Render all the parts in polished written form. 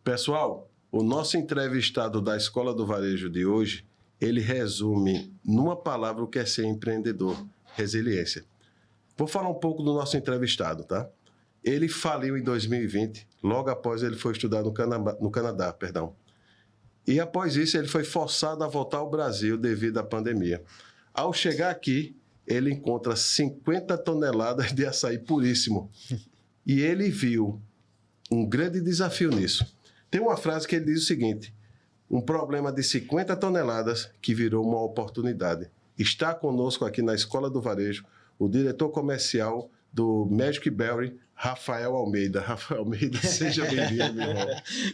Pessoal, o nosso entrevistado da Escola do Varejo de hoje, ele resume numa palavra o que é ser empreendedor: resiliência. Vou falar um pouco do nosso entrevistado, tá? Ele faliu em 2020, logo após ele foi estudar no Canadá. E após isso, ele foi forçado a voltar ao Brasil devido à pandemia. Ao chegar aqui, ele encontra 50 toneladas de açaí puríssimo. E ele viu um grande desafio nisso. Tem uma frase que ele diz o seguinte: um problema de 50 toneladas que virou uma oportunidade. Está conosco aqui na Escola do Varejo o diretor comercial do Magic Berry, Rafael Almeida. Rafael Almeida, seja bem-vindo, meu irmão.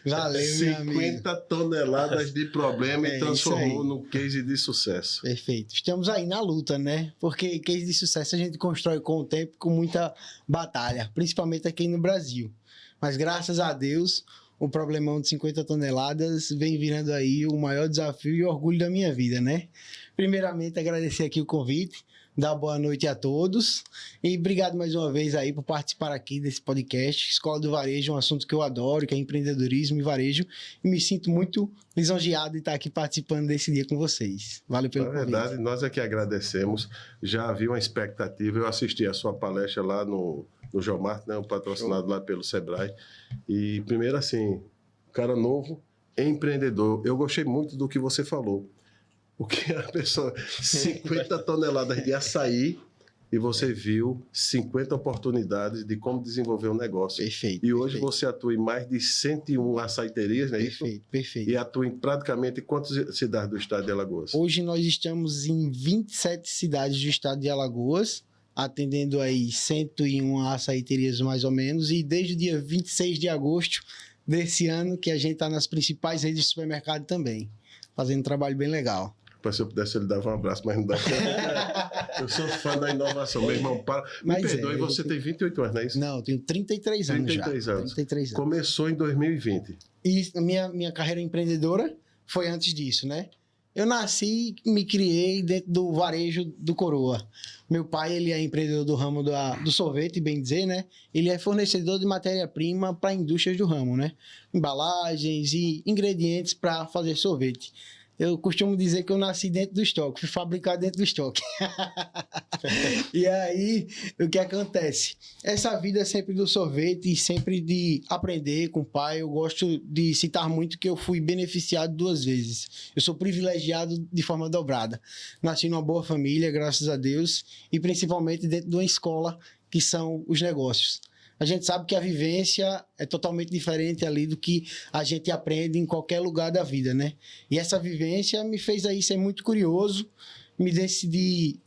Valeu, 50 toneladas de problema e transformou num case de sucesso. Perfeito. Estamos aí na luta, né? Porque case de sucesso a gente constrói com o tempo, com muita batalha, principalmente aqui no Brasil. Mas graças a Deus, o problemão de 50 toneladas vem virando aí o maior desafio e orgulho da minha vida, né? Primeiramente, agradecer aqui o convite, dar boa noite a todos e obrigado mais uma vez aí por participar aqui desse podcast. Escola do Varejo é um assunto que eu adoro, que é empreendedorismo e varejo, e me sinto muito lisonjeado de estar aqui participando desse dia com vocês. Valeu pelo convite. Na verdade, nós é que agradecemos. Já havia uma expectativa, eu assisti a sua palestra lá no Jomart, né, patrocinado lá pelo Sebrae, e primeiro assim, cara novo, empreendedor. Eu gostei muito do que você falou. O que a pessoa, 50 toneladas de açaí e você viu 50 oportunidades de como desenvolver um negócio. Perfeito. E hoje você atua em mais de 101 açaiterias, não é isso? Perfeito. E atua em praticamente quantas cidades do estado de Alagoas? Hoje nós estamos em 27 cidades do estado de Alagoas, atendendo aí 101 açaiterias mais ou menos, e desde o dia 26 de agosto desse ano que a gente está nas principais redes de supermercado também, fazendo um trabalho bem legal. Se eu pudesse, ele dava um abraço, mas não dá. Eu sou fã da inovação. Meu irmão, me perdoe, você tem 28 anos, não é isso? Não, eu tenho 33 anos 33 já. anos. 33 anos. Começou em 2020. E minha carreira empreendedora foi antes disso, né? Eu nasci e me criei dentro do varejo do Coroa. Meu pai, ele é empreendedor do ramo do sorvete, bem dizer, né? Ele é fornecedor de matéria-prima para indústrias do ramo, né? Embalagens e ingredientes para fazer sorvete. Eu costumo dizer que eu nasci dentro do estoque, fui fabricado dentro do estoque. E aí, o que acontece? Essa vida sempre do sorvete e sempre de aprender com o pai, eu gosto de citar muito que eu fui beneficiado 2 vezes. Eu sou privilegiado de forma dobrada. Nasci numa boa família, graças a Deus, e principalmente dentro de uma escola que são os negócios. A gente sabe que a vivência é totalmente diferente ali do que a gente aprende em qualquer lugar da vida, né? E essa vivência me fez aí ser muito curioso, me decidi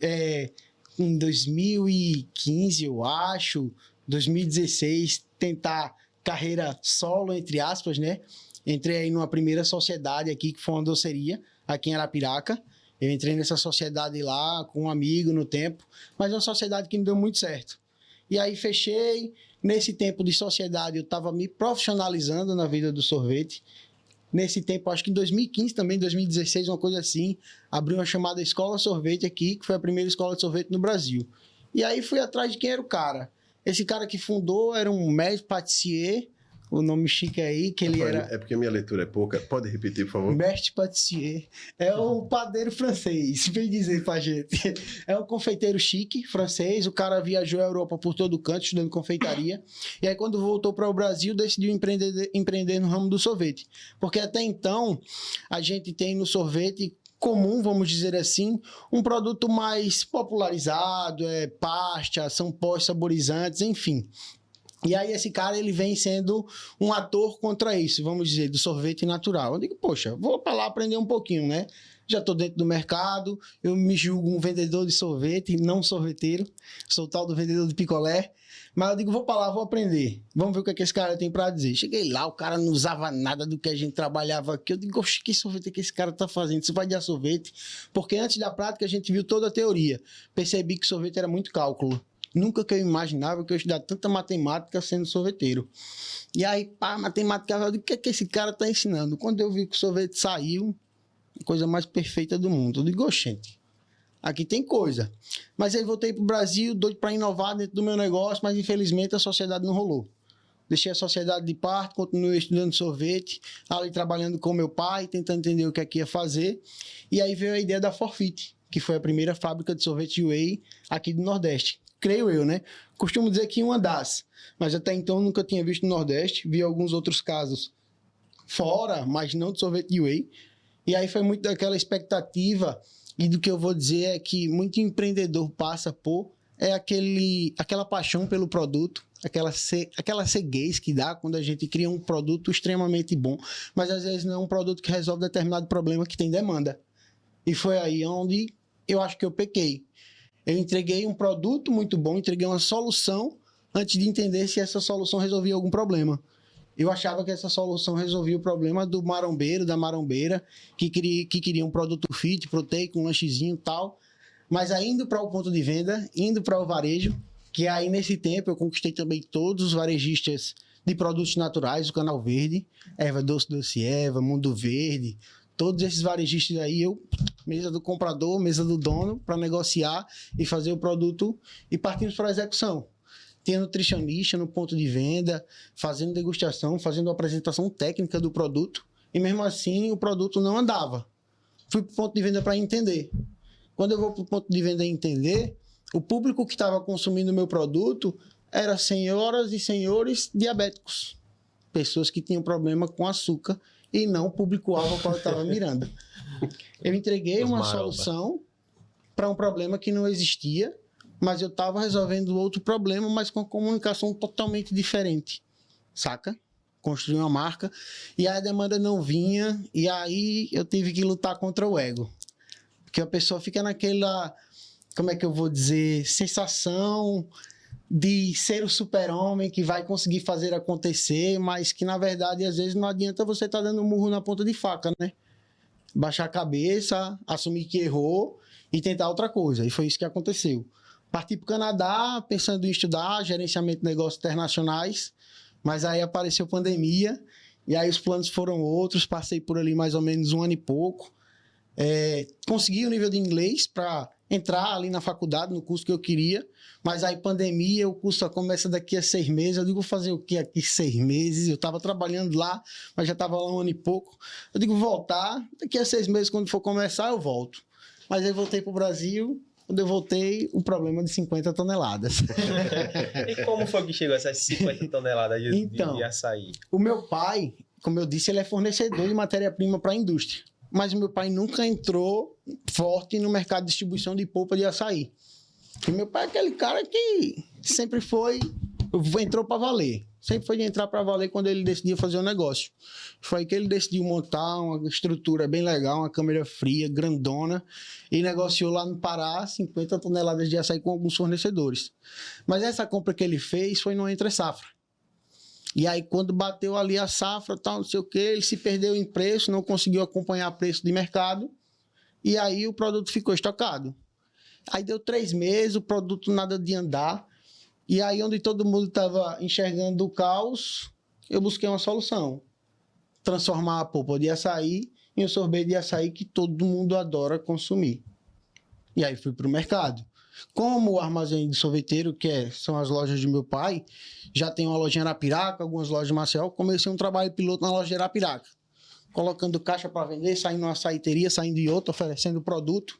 em 2015, eu acho, 2016, tentar carreira solo, entre aspas, né? Entrei aí numa primeira sociedade aqui, que foi uma doceria, aqui em Arapiraca. Eu entrei nessa sociedade lá com um amigo no tempo, mas é uma sociedade que não deu muito certo. E aí fechei. Nesse tempo de sociedade, eu estava me profissionalizando na vida do sorvete. Nesse tempo, acho que em 2015 também, 2016, uma coisa assim, abri uma chamada Escola Sorvete aqui, que foi a primeira escola de sorvete no Brasil. E aí fui atrás de quem era o cara. Esse cara que fundou era um maître pâtissier, o nome chique aí, que ele era... É porque minha leitura é pouca. Pode repetir, por favor? Mestre pâtissier. É o padeiro francês, vem dizer pra gente. É um confeiteiro chique, francês. O cara viajou a Europa por todo canto, estudando confeitaria. E aí, quando voltou para o Brasil, decidiu empreender no ramo do sorvete. Porque até então, a gente tem no sorvete comum, vamos dizer assim, um produto mais popularizado, pasta, são pós saborizantes, enfim. E aí esse cara, ele vem sendo um ator contra isso, vamos dizer, do sorvete natural. Eu digo, poxa, vou para lá aprender um pouquinho, né? Já estou dentro do mercado, eu me julgo um vendedor de sorvete, não sorveteiro, sou o tal do vendedor de picolé, mas eu digo, vou para lá, vou aprender, vamos ver o que, esse cara tem para dizer. Cheguei lá, o cara não usava nada do que a gente trabalhava aqui, eu digo, oxe, que sorvete que esse cara está fazendo? Isso vai dar sorvete? Porque antes da prática a gente viu toda a teoria, percebi que sorvete era muito cálculo. Nunca que eu imaginava que eu ia estudar tanta matemática sendo sorveteiro. E aí, pá, matemática, eu digo, o que é que esse cara está ensinando? Quando eu vi que o sorvete saiu, a coisa mais perfeita do mundo. Eu digo, gente, aqui tem coisa. Mas aí voltei para o Brasil, doido para inovar dentro do meu negócio, mas infelizmente a sociedade não rolou. Deixei a sociedade de parte, continuei estudando sorvete, ali trabalhando com meu pai, tentando entender o que é que ia fazer. E aí veio a ideia da Forfit, que foi a primeira fábrica de sorvete whey aqui do Nordeste. Creio eu, né? Costumo dizer que uma das, mas até então nunca tinha visto no Nordeste. Vi alguns outros casos fora, mas não de sorvete de whey. E aí foi muito daquela expectativa, e do que eu vou dizer é que muito empreendedor passa por aquela paixão pelo produto, aquela ceguez que dá quando a gente cria um produto extremamente bom, mas às vezes não é um produto que resolve determinado problema que tem demanda. E foi aí onde eu acho que eu pequei. Eu entreguei um produto muito bom, entreguei uma solução antes de entender se essa solução resolvia algum problema. Eu achava que essa solução resolvia o problema do marombeiro, da marombeira, que queria um produto fit, proteico, um lanchezinho e tal. Mas aí indo para o ponto de venda, indo para o varejo, que aí nesse tempo eu conquistei também todos os varejistas de produtos naturais, o Canal Verde, Erva Doce Doce Eva, Mundo Verde, todos esses varejistas aí, mesa do comprador, mesa do dono, para negociar e fazer o produto e partimos para a execução. Tinha nutricionista no ponto de venda, fazendo degustação, fazendo apresentação técnica do produto, e mesmo assim o produto não andava. Fui para o ponto de venda para entender. Quando eu vou para o ponto de venda entender, o público que estava consumindo o meu produto era senhoras e senhores diabéticos. Pessoas que tinham problema com açúcar e não o público-alvo ao qual eu estava mirando. Eu entreguei uma solução para um problema que não existia, mas eu estava resolvendo outro problema, mas com comunicação totalmente diferente. Saca? Construí uma marca e a demanda não vinha, e aí eu tive que lutar contra o ego. Porque a pessoa fica naquela, como é que eu vou dizer, sensação de ser o super-homem que vai conseguir fazer acontecer, mas que na verdade às vezes não adianta você estar dando um murro na ponta de faca, né? Baixar a cabeça, assumir que errou e tentar outra coisa. E foi isso que aconteceu. Parti para o Canadá pensando em estudar gerenciamento de negócios internacionais, mas aí apareceu pandemia e aí os planos foram outros. Passei por ali mais ou menos 1 ano e pouco. Consegui o nível de inglês para entrar ali na faculdade, no curso que eu queria, mas aí pandemia, o curso só começa daqui a 6 meses, eu digo, vou fazer o que aqui 6 meses? Eu estava trabalhando lá, mas já estava lá 1 ano e pouco, eu digo, voltar, daqui a 6 meses, quando for começar, eu volto. Mas aí voltei para o Brasil, quando eu voltei, o problema de 50 toneladas. E como foi que chegou essas 50 toneladas de açaí? O meu pai, como eu disse, ele é fornecedor de matéria-prima para a indústria. Mas o meu pai nunca entrou forte no mercado de distribuição de polpa de açaí. E meu pai é aquele cara que sempre entrou para valer. Sempre foi de entrar para valer quando ele decidiu fazer um negócio. Foi aí que ele decidiu montar uma estrutura bem legal, uma câmera fria, grandona, e negociou lá no Pará 50 toneladas de açaí com alguns fornecedores. Mas essa compra que ele fez foi no entre safra. E aí, quando bateu ali a safra, tal, não sei o quê, ele se perdeu em preço, não conseguiu acompanhar o preço de mercado, e aí o produto ficou estocado. Aí deu 3 meses, o produto nada de andar, e aí onde todo mundo estava enxergando o caos, eu busquei uma solução. Transformar a polpa de açaí em um sorvete de açaí que todo mundo adora consumir. E aí fui para o mercado. Como o armazém de sorveteiro, são as lojas de meu pai, já tem uma loja em Arapiraca, algumas lojas de Maceió, comecei um trabalho piloto na loja de Arapiraca, colocando caixa para vender, saindo uma açaíteria, saindo de outra, oferecendo produto.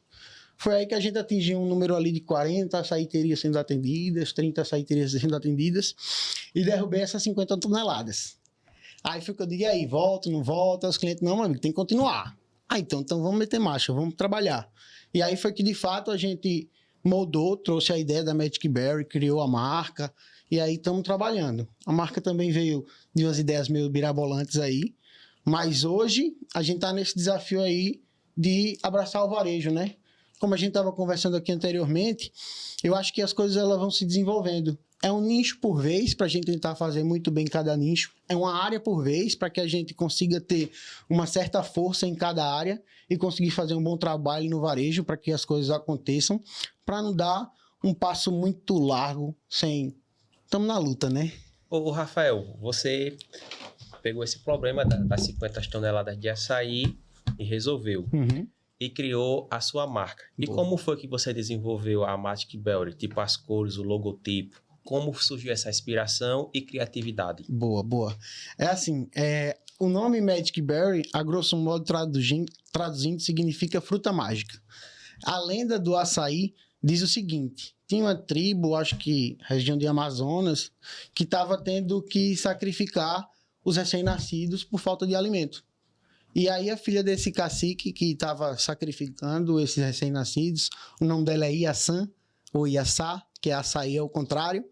Foi aí que a gente atingiu um número ali de 40 açaíterias sendo atendidas, 30 açaíterias sendo atendidas, e derrubei essas 50 toneladas. Aí foi que eu digo, e aí, volto, não volta? Os clientes, não, meu amigo, tem que continuar. Então vamos meter marcha, vamos trabalhar. E aí foi que, de fato, a gente moldou, trouxe a ideia da Magic Berry, criou a marca, e aí estamos trabalhando. A marca também veio de umas ideias meio mirabolantes aí, mas hoje a gente está nesse desafio aí de abraçar o varejo, né? Como a gente estava conversando aqui anteriormente, eu acho que as coisas elas vão se desenvolvendo. É um nicho por vez para a gente tentar fazer muito bem cada nicho. É uma área por vez para que a gente consiga ter uma certa força em cada área e conseguir fazer um bom trabalho no varejo para que as coisas aconteçam, para não dar um passo muito largo sem... Estamos na luta, né? Ô, Rafael, você pegou esse problema das 50 toneladas de açaí e resolveu. Uhum. E criou a sua marca. E como foi que você desenvolveu a Magic Berry? Tipo as cores, o logotipo? como surgiu essa inspiração e criatividade? Boa, boa. É assim, o nome Magic Berry, a grosso modo traduzindo, significa fruta mágica. A lenda do açaí diz o seguinte: tinha uma tribo, acho que região de Amazonas, que estava tendo que sacrificar os recém-nascidos por falta de alimento. E aí a filha desse cacique que estava sacrificando esses recém-nascidos, o nome dela é Iaçã, ou Iaçá, que é açaí ao contrário,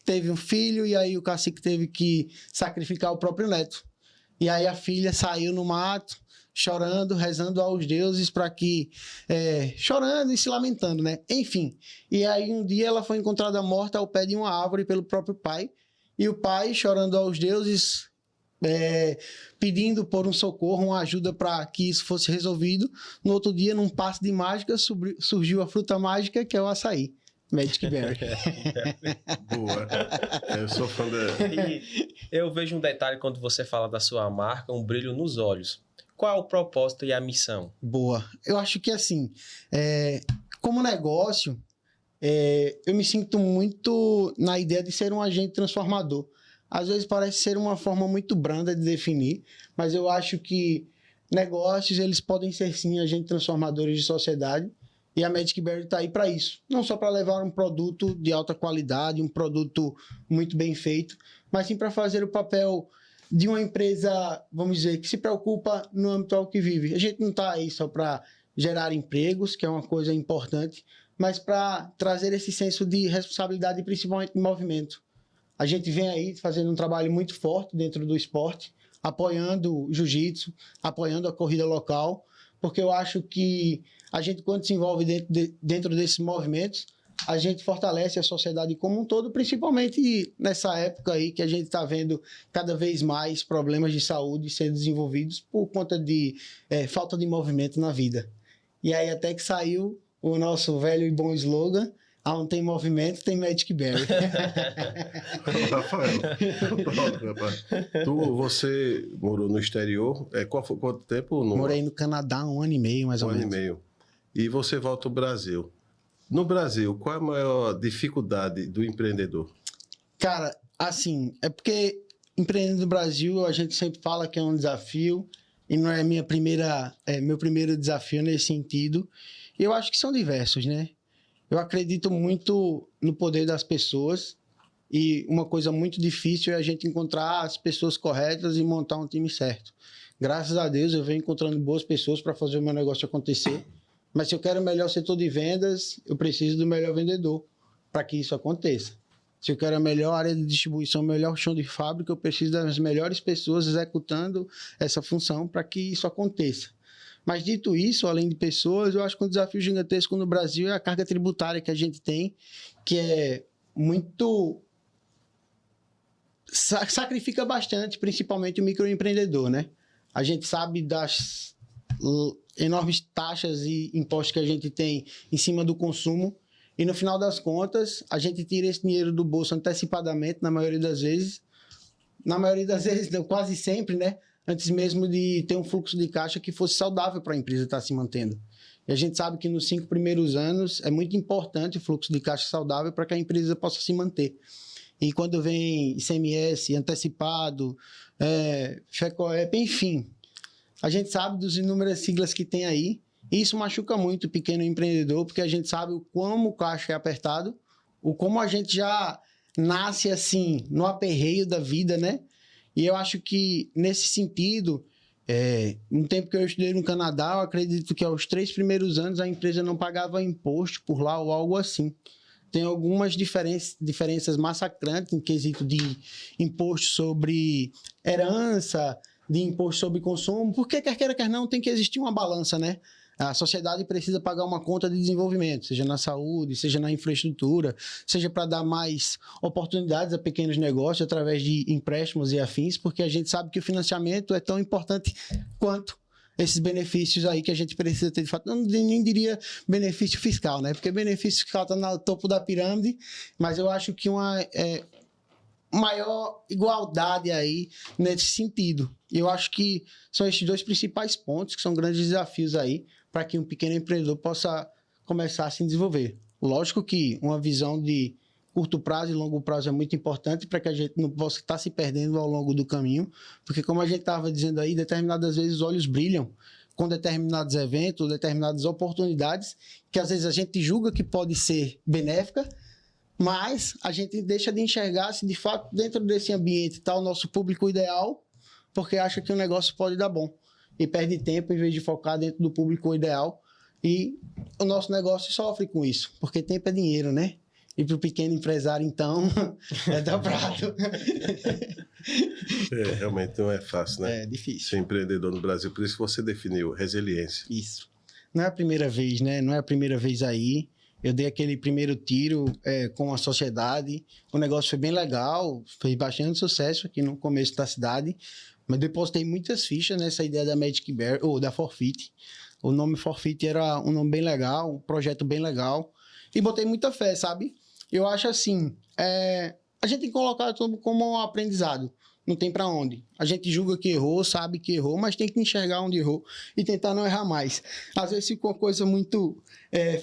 teve um filho e aí o cacique teve que sacrificar o próprio neto. E aí a filha saiu no mato, chorando, rezando aos deuses para que... chorando e se lamentando, né? Enfim. E aí um dia ela foi encontrada morta ao pé de uma árvore pelo próprio pai. E o pai, chorando aos deuses, pedindo por um socorro, uma ajuda para que isso fosse resolvido. No outro dia, num passe de mágica, surgiu a fruta mágica, que é o açaí. Magic Berry. Boa. Eu sou fã da... E eu vejo um detalhe quando você fala da sua marca, um brilho nos olhos. Qual é o propósito e a missão? Boa. Eu acho que assim, como negócio, eu me sinto muito na ideia de ser um agente transformador. Às vezes parece ser uma forma muito branda de definir, mas eu acho que negócios, eles podem ser sim agentes transformadores de sociedade. E a Magic Berry está aí para isso. Não só para levar um produto de alta qualidade, um produto muito bem feito, mas sim para fazer o papel de uma empresa, vamos dizer, que se preocupa no âmbito ao que vive. A gente não está aí só para gerar empregos, que é uma coisa importante, mas para trazer esse senso de responsabilidade, principalmente de movimento. A gente vem aí fazendo um trabalho muito forte dentro do esporte, apoiando o jiu-jitsu, apoiando a corrida local, porque eu acho que a gente, quando se envolve dentro desses movimentos, a gente fortalece a sociedade como um todo, principalmente nessa época aí que a gente está vendo cada vez mais problemas de saúde sendo desenvolvidos por conta de falta de movimento na vida. E aí até que saiu o nosso velho e bom slogan: onde tem movimento, tem Magic Berry. Rafael, pronto, rapaz. Você morou no exterior, quanto tempo? Morei no Canadá 1 ano e meio, mais ou menos. 1 ano e meio. E você volta ao Brasil. No Brasil, qual é a maior dificuldade do empreendedor? Cara, assim, é porque empreender no Brasil, a gente sempre fala que é um desafio, e não é meu primeiro desafio nesse sentido. Eu acho que são diversos, né? Eu acredito muito no poder das pessoas, e uma coisa muito difícil é a gente encontrar as pessoas corretas e montar um time certo. Graças a Deus eu venho encontrando boas pessoas para fazer o meu negócio acontecer, mas se eu quero o melhor setor de vendas, eu preciso do melhor vendedor para que isso aconteça. Se eu quero a melhor área de distribuição, o melhor chão de fábrica, eu preciso das melhores pessoas executando essa função para que isso aconteça. Mas dito isso, além de pessoas, eu acho que um desafio gigantesco no Brasil é a carga tributária que a gente tem, que é muito... sacrifica bastante, principalmente o microempreendedor, né? A gente sabe das enormes taxas e impostos que a gente tem em cima do consumo, e no final das contas, a gente tira esse dinheiro do bolso antecipadamente, na maioria das vezes, não, quase sempre, né? Antes mesmo de ter um fluxo de caixa que fosse saudável para a empresa estar se mantendo. E a gente sabe que nos 5 primeiros anos é muito importante o fluxo de caixa saudável para que a empresa possa se manter. E quando vem ICMS antecipado, FECOEP, enfim, a gente sabe das inúmeras siglas que tem aí, e isso machuca muito o pequeno empreendedor, porque a gente sabe o como o caixa é apertado, o como a gente já nasce assim, no aperreio da vida, né? E eu acho que, nesse sentido, no tempo que eu estudei no Canadá, eu acredito que aos 3 primeiros anos a empresa não pagava imposto por lá ou algo assim. Tem algumas diferenças massacrantes em quesito de imposto sobre herança, de imposto sobre consumo, porque quer queira, quer não, tem que existir uma balança, né? A sociedade precisa pagar uma conta de desenvolvimento, seja na saúde, seja na infraestrutura, seja para dar mais oportunidades a pequenos negócios através de empréstimos e afins, porque a gente sabe que o financiamento é tão importante quanto esses benefícios aí que a gente precisa ter de fato. Eu nem diria benefício fiscal, né? Porque benefício fiscal está no topo da pirâmide, mas eu acho que uma maior igualdade aí nesse sentido. E eu acho que são esses 2 principais pontos que são grandes desafios aí para que um pequeno empreendedor possa começar a se desenvolver. Lógico que uma visão de curto prazo e longo prazo é muito importante para que a gente não possa estar se perdendo ao longo do caminho, porque como a gente estava dizendo aí, determinadas vezes os olhos brilham com determinados eventos, determinadas oportunidades, que às vezes a gente julga que pode ser benéfica, mas a gente deixa de enxergar se de fato dentro desse ambiente está o nosso público ideal, porque acha que o negócio pode dar bom. E perde tempo em vez de focar dentro do público ideal. E o nosso negócio sofre com isso, porque tempo é dinheiro, né? E para o pequeno empresário, então, é dobrado. Realmente não é fácil, né? É difícil. Ser empreendedor no Brasil. Por isso que você definiu resiliência. Isso. Não é a primeira vez, né? Não é a primeira vez aí. Eu dei aquele primeiro tiro com a sociedade. O negócio foi bem legal, fez bastante sucesso aqui no começo da cidade. Mas depositei muitas fichas nessa ideia da Magic Bear, ou da Forfeit. O nome Forfeit era um nome bem legal, um projeto bem legal. E botei muita fé, sabe? Eu acho assim, a gente tem que colocar tudo como um aprendizado. Não tem pra onde. A gente julga que errou, sabe que errou, mas tem que enxergar onde errou e tentar não errar mais. Às vezes fica uma coisa muito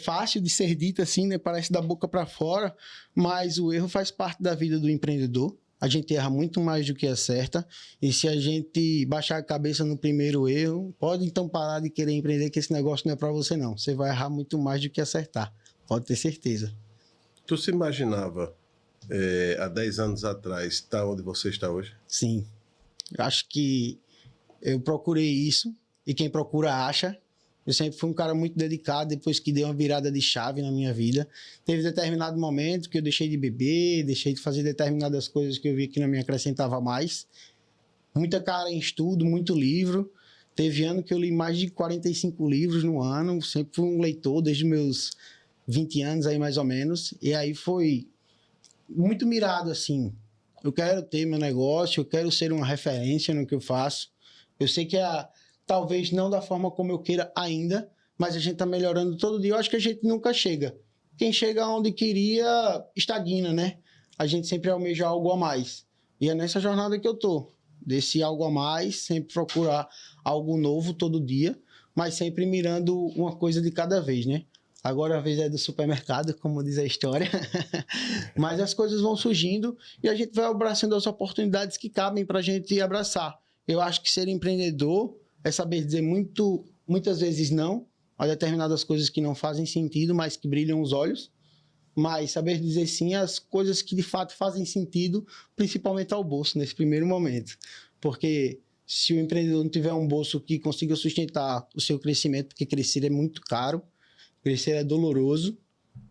fácil de ser dita assim, né? Parece da boca pra fora, mas o erro faz parte da vida do empreendedor. A gente erra muito mais do que acerta. E se a gente baixar a cabeça no primeiro erro, pode então parar de querer empreender, que esse negócio não é para você não. Você vai errar muito mais do que acertar. Pode ter certeza. Tu se imaginava, há 10 anos atrás, estar onde você está hoje? Sim. Eu acho que eu procurei isso. E quem procura acha. Eu sempre fui um cara muito dedicado, depois que deu uma virada de chave na minha vida. Teve determinado momento que eu deixei de beber, deixei de fazer determinadas coisas que eu vi que não me acrescentava mais. Muita cara em estudo, muito livro. Teve ano que eu li mais de 45 livros no ano. Sempre fui um leitor, desde meus 20 anos aí mais ou menos. E aí foi muito mirado assim. Eu quero ter meu negócio, eu quero ser uma referência no que eu faço. Eu sei que talvez não da forma como eu queira ainda, mas a gente está melhorando todo dia. Eu acho que a gente nunca chega. Quem chega onde queria, estagna, né? A gente sempre almeja algo a mais. E é nessa jornada que eu tô. Desse algo a mais, sempre procurar algo novo todo dia, mas sempre mirando uma coisa de cada vez, né? Agora a vez é do supermercado, como diz a história. Mas as coisas vão surgindo e a gente vai abraçando as oportunidades que cabem para a gente abraçar. Eu acho que ser empreendedor é saber dizer muitas vezes não a determinadas coisas que não fazem sentido, mas que brilham os olhos. Mas saber dizer sim às coisas que de fato fazem sentido, principalmente ao bolso, nesse primeiro momento. Porque se o empreendedor não tiver um bolso que consiga sustentar o seu crescimento, porque crescer é muito caro, crescer é doloroso,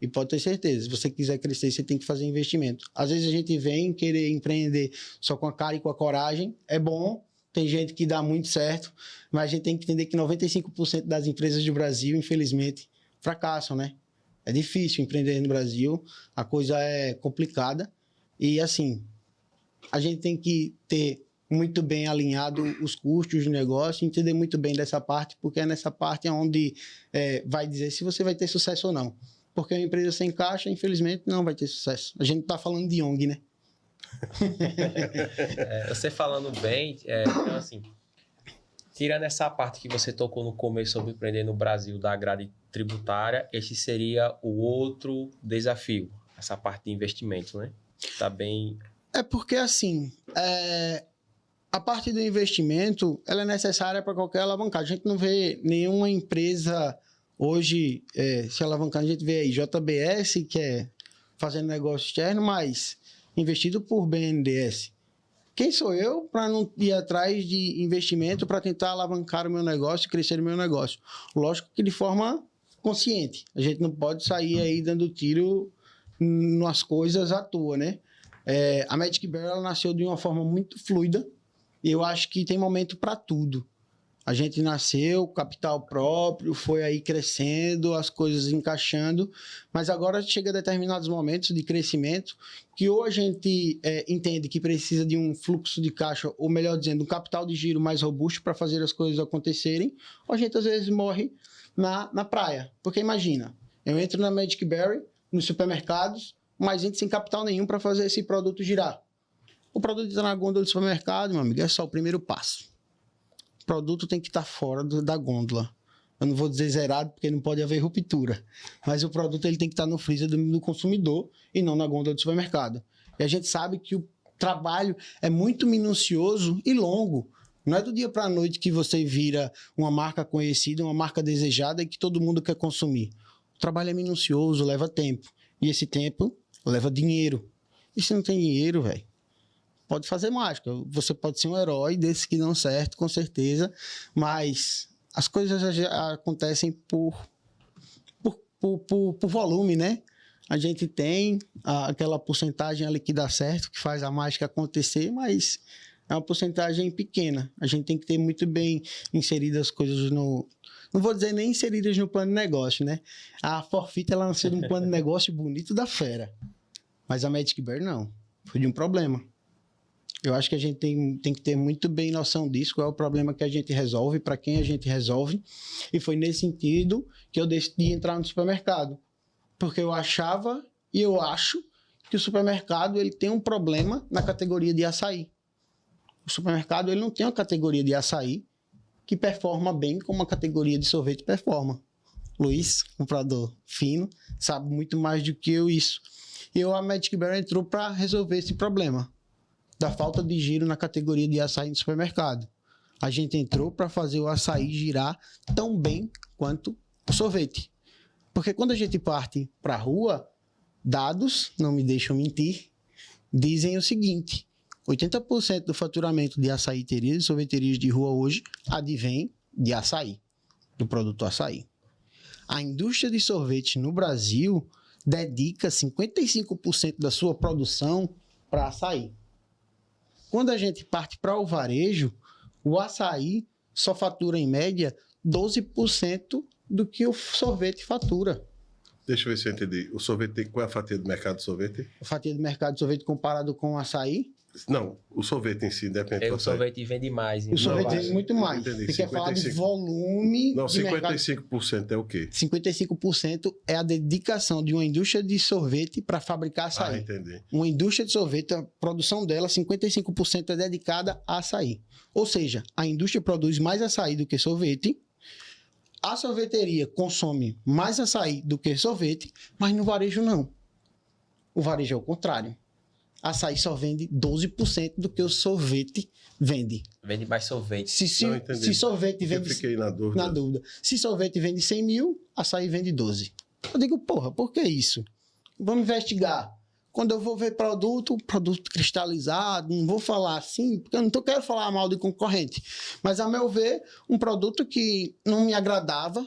e pode ter certeza, se você quiser crescer, você tem que fazer investimento. Às vezes a gente vem querer empreender só com a cara e com a coragem, é bom, tem gente que dá muito certo, mas a gente tem que entender que 95% das empresas do Brasil, infelizmente, fracassam, né? É difícil empreender no Brasil, a coisa é complicada e, assim, a gente tem que ter muito bem alinhado os custos do negócio, entender muito bem dessa parte, porque é nessa parte onde vai dizer se você vai ter sucesso ou não. Porque uma empresa sem caixa, infelizmente, não vai ter sucesso. A gente está falando de ONG, né? Você falando bem, então, assim, tirando essa parte que você tocou no começo sobre empreender no Brasil da grade tributária, esse seria o outro desafio, essa parte de investimento, né? Tá bem... É porque, assim, a parte do investimento, ela é necessária para qualquer alavancagem. A gente não vê nenhuma empresa hoje se alavancando. A gente vê aí JBS, que é fazendo negócio externo, mas investido por BNDES. Quem sou eu para não ir atrás de investimento para tentar alavancar o meu negócio e crescer o meu negócio? Lógico que de forma consciente. A gente não pode sair aí dando tiro nas coisas à toa, né? A Magic Bear ela nasceu de uma forma muito fluida e eu acho que tem momento para tudo. A gente nasceu, capital próprio, foi aí crescendo, as coisas encaixando, mas agora chega a determinados momentos de crescimento que ou a gente entende que precisa de um fluxo de caixa, ou melhor dizendo, um capital de giro mais robusto para fazer as coisas acontecerem, ou a gente às vezes morre na praia. Porque imagina, eu entro na Magic Berry, nos supermercados, mas entro sem capital nenhum para fazer esse produto girar. O produto está na gôndola do supermercado, meu amigo, é só o primeiro passo. O produto tem que estar fora da gôndola. Eu não vou dizer zerado, porque não pode haver ruptura. Mas o produto ele tem que estar no freezer do consumidor e não na gôndola do supermercado. E a gente sabe que o trabalho é muito minucioso e longo. Não é do dia para a noite que você vira uma marca conhecida, uma marca desejada e que todo mundo quer consumir. O trabalho é minucioso, leva tempo. E esse tempo leva dinheiro. E se não tem dinheiro, velho, pode fazer mágica. Você pode ser um herói desses que dão certo, com certeza, mas as coisas acontecem por volume, né? A gente tem aquela porcentagem ali que dá certo, que faz a mágica acontecer, mas é uma porcentagem pequena. A gente tem que ter muito bem inseridas as coisas no... Não vou dizer nem inseridas no plano de negócio, né? A Forfeit, ela nasceu de um plano de negócio bonito da fera. Mas a Magic Berry, não. Foi de um problema. Eu acho que a gente tem que ter muito bem noção disso, qual é o problema que a gente resolve, para quem a gente resolve. E foi nesse sentido que eu decidi entrar no supermercado. Porque eu achava e eu acho que o supermercado ele tem um problema na categoria de açaí. O supermercado ele não tem uma categoria de açaí que performa bem como a categoria de sorvete performa. Luiz, comprador fino, sabe muito mais do que eu isso. E a Magic Berry entrou para resolver esse problema da falta de giro na categoria de açaí no supermercado. A gente entrou para fazer o açaí girar tão bem quanto o sorvete. Porque quando a gente parte para a rua, dados, não me deixam mentir, dizem o seguinte: 80% do faturamento de açaiterias e sorveterias de rua hoje advém de açaí, do produto açaí. A indústria de sorvete no Brasil dedica 55% da sua produção para açaí. Quando a gente parte para o varejo, o açaí só fatura, em média, 12% do que o sorvete fatura. Deixa eu ver se eu entendi. O sorvete, qual é a fatia do mercado de sorvete? A fatia do mercado de sorvete comparado com o açaí? Não, o sorvete em si, independente do O açaí. sorvete vende mais. O sorvete vende muito mais. Entendi. Você quer falar de 55. volume Não, de mercado? 55% é o quê? 55% é a dedicação de uma indústria de sorvete para fabricar açaí. Entendi. Uma indústria de sorvete, a produção dela, 55% é dedicada a açaí. Ou seja, a indústria produz mais açaí do que sorvete, a sorveteria consome mais açaí do que sorvete, mas no varejo não. O varejo é o contrário. Açaí só vende 12% do que o sorvete vende. Vende mais sorvete. Não, entendi. Se sorvete vende... Eu fiquei na dúvida. Se sorvete vende 100 mil, açaí vende 12. Eu digo, porra, por que isso? Vamos investigar. Quando eu vou ver produto cristalizado, não vou falar assim, porque eu não quero falar mal de concorrente. Mas, a meu ver, um produto que não me agradava,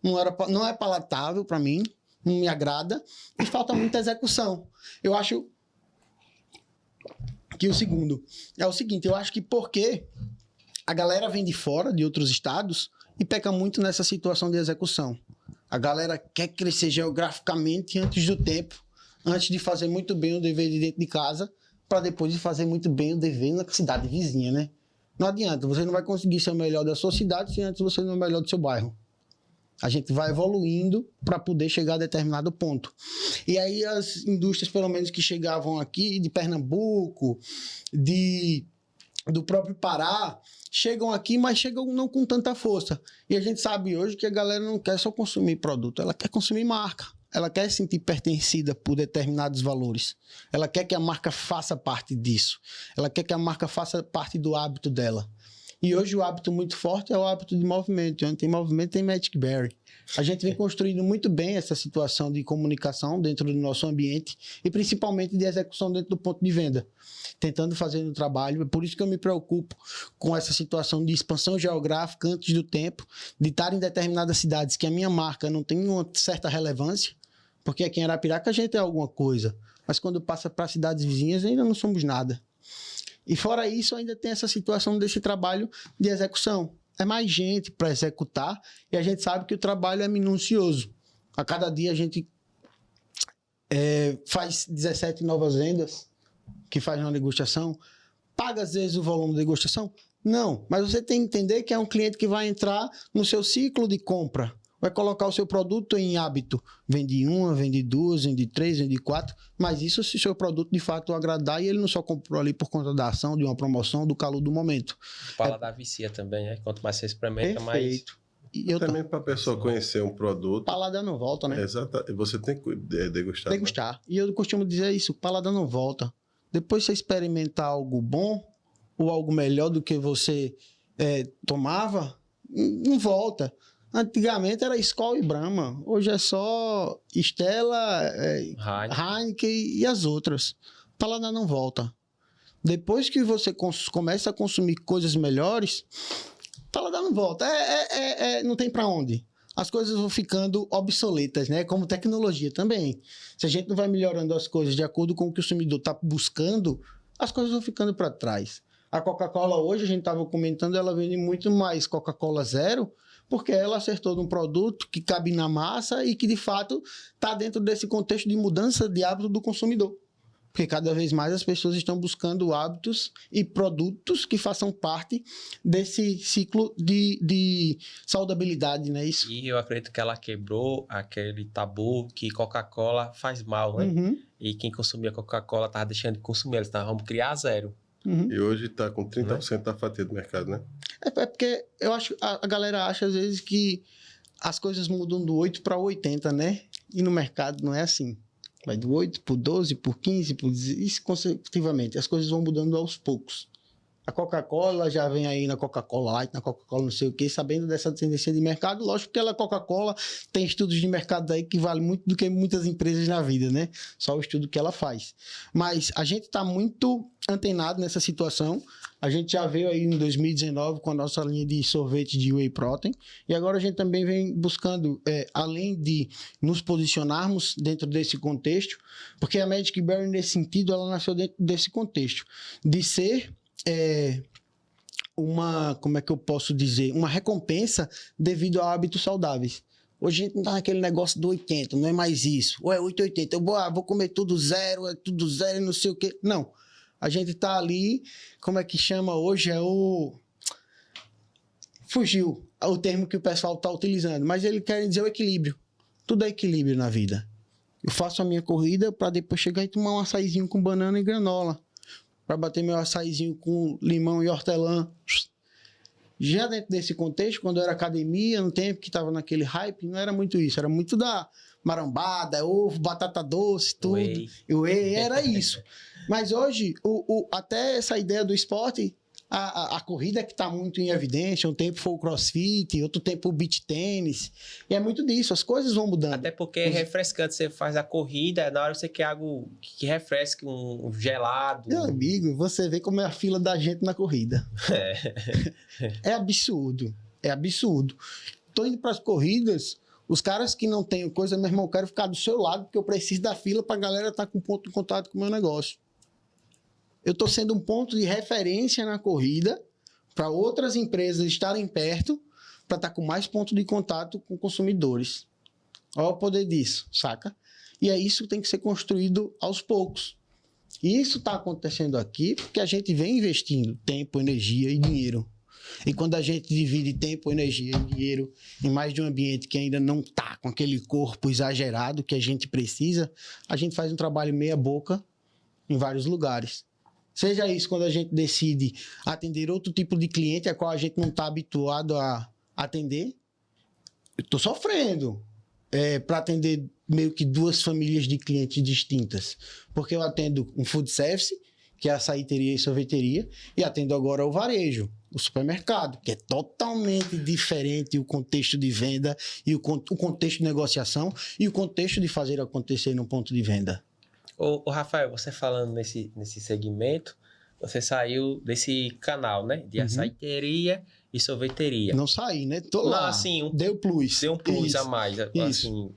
não é palatável para mim, não me agrada, e falta muita execução. Eu acho que o seguinte, eu acho que porque a galera vem de fora, de outros estados, e peca muito nessa situação de execução. A galera quer crescer geograficamente antes do tempo, antes de fazer muito bem o dever de dentro de casa, para depois de fazer muito bem o dever na cidade vizinha, né? Não adianta, você não vai conseguir ser o melhor da sua cidade se antes você não é o melhor do seu bairro. A gente vai evoluindo para poder chegar a determinado ponto. E aí as indústrias, pelo menos que chegavam aqui, de Pernambuco, do próprio Pará, chegam aqui, mas chegam não com tanta força. E a gente sabe hoje que a galera não quer só consumir produto, ela quer consumir marca. Ela quer se sentir pertencida por determinados valores. Ela quer que a marca faça parte disso. Ela quer que a marca faça parte do hábito dela. E hoje o hábito muito forte é o hábito de movimento. Onde tem movimento, tem Magic Berry. A gente vem construindo muito bem essa situação de comunicação dentro do nosso ambiente e principalmente de execução dentro do ponto de venda. Tentando fazer um trabalho. É por isso que eu me preocupo com essa situação de expansão geográfica antes do tempo, de estar em determinadas cidades que a minha marca não tem uma certa relevância, porque aqui em Arapiraca a gente é alguma coisa, mas quando passa para cidades vizinhas ainda não somos nada. E fora isso, ainda tem essa situação desse trabalho de execução. É mais gente para executar e a gente sabe que o trabalho é minucioso. A cada dia a gente faz 17 novas vendas que faz uma degustação. Paga às vezes o volume da degustação? Não, mas você tem que entender que é um cliente que vai entrar no seu ciclo de compra. Vai colocar o seu produto em hábito. Vende uma, vende duas, vende três, vende quatro. Mas isso se o seu produto de fato agradar e ele não só comprou ali por conta da ação, de uma promoção, do calor do momento. O paladar vicia também, né? Quanto mais você experimenta, Perfeito. E eu Também para a pessoa conhecer um produto. paladar não volta, né? Exato. Você tem que degustar. Degustar. E eu costumo dizer isso, paladar não volta. Depois você experimentar algo bom ou algo melhor do que você tomava, não volta. Antigamente era Skol e Brahma. Hoje é só Stella, Heineken e as outras. Paladar não volta. Depois que você começa a consumir coisas melhores, paladar não volta. Não tem pra onde. As coisas vão ficando obsoletas, né? Como tecnologia também. Se a gente não vai melhorando as coisas de acordo com o que o consumidor está buscando, as coisas vão ficando para trás. A Coca-Cola hoje, a gente estava comentando, ela vende muito mais Coca-Cola Zero, porque ela acertou num produto que cabe na massa e que, de fato, está dentro desse contexto de mudança de hábito do consumidor. Porque cada vez mais as pessoas estão buscando hábitos e produtos que façam parte desse ciclo de saudabilidade, não é isso? E eu acredito que ela quebrou aquele tabu que Coca-Cola faz mal, né? Uhum, E quem consumia Coca-Cola estava deixando de consumir, eles estavam vamos criar zero. uhum. E hoje está com 30% da fatia do mercado, né? É porque eu acho a galera acha às vezes que as coisas mudam do 8 para 80, né? E no mercado não é assim. Vai do 8 para 12, por 15, por 16, isso consecutivamente. As coisas vão mudando aos poucos. A Coca-Cola já vem aí na Coca-Cola Light, na Coca-Cola não sei o quê, sabendo dessa tendência de mercado. Lógico que a Coca-Cola tem estudos de mercado aí que vale muito do que muitas empresas na vida, né? Só o estudo que ela faz. Mas a gente está muito antenado nessa situação. A gente já veio aí em 2019 com a nossa linha de sorvete de whey protein. E agora a gente também vem buscando, além de nos posicionarmos dentro desse contexto, porque a Magic Berry, nesse sentido, ela nasceu dentro desse contexto, de ser como é que eu posso dizer? Uma recompensa devido a hábitos saudáveis. Hoje a gente não tá naquele negócio do 80, não é mais isso. Ou é 880, eu vou comer tudo zero, é tudo zero e não sei o quê. Não. A gente tá ali, como é que chama hoje? Fugiu o termo que o pessoal tá utilizando, mas ele quer dizer o equilíbrio. Tudo é equilíbrio na vida. Eu faço a minha corrida para depois chegar e tomar um açaizinho com banana e granola. Para bater meu açaizinho com limão e hortelã. Já dentro desse contexto, quando eu era academia, no tempo que estava naquele hype, não era muito isso. Era muito da marambada, ovo, batata doce, tudo. Whey, era isso. Mas hoje, até essa ideia do esporte, a corrida que está muito em evidência, um tempo foi o crossfit, outro tempo o beach tênis, e é muito disso, as coisas vão mudando. Até porque é refrescante, você faz a corrida, na hora você quer algo que refresque, um gelado. Meu amigo, você vê como é a fila da gente na corrida. É absurdo, é absurdo. Tô indo para as corridas, os caras que não têm coisa, meu irmão, eu quero ficar do seu lado, porque eu preciso da fila para a galera estar com ponto de contato com o meu negócio. Eu estou sendo um ponto de referência na corrida para outras empresas estarem perto para estar com mais ponto de contato com consumidores. Olha o poder disso, saca? E é isso que tem que ser construído aos poucos. E isso está acontecendo aqui porque a gente vem investindo tempo, energia e dinheiro. E quando a gente divide tempo, energia e dinheiro em mais de um ambiente que ainda não está com aquele corpo exagerado que a gente precisa, a gente faz um trabalho meia boca em vários lugares. Seja isso quando a gente decide atender outro tipo de cliente a qual a gente não está habituado a atender. Eu estou sofrendo para atender meio que duas famílias de clientes distintas. Porque eu atendo um food service, que é açaiteria e sorveteria, e atendo agora o varejo, o supermercado, que é totalmente diferente o contexto de venda e o contexto de negociação e o contexto de fazer acontecer no ponto de venda. Ô Rafael, você falando nesse segmento, você saiu desse canal, né? De açaiteria e sorveteria. Não saí, né? Tô lá. Não, assim, deu plus. Deu um plus Isso. a mais. Assim,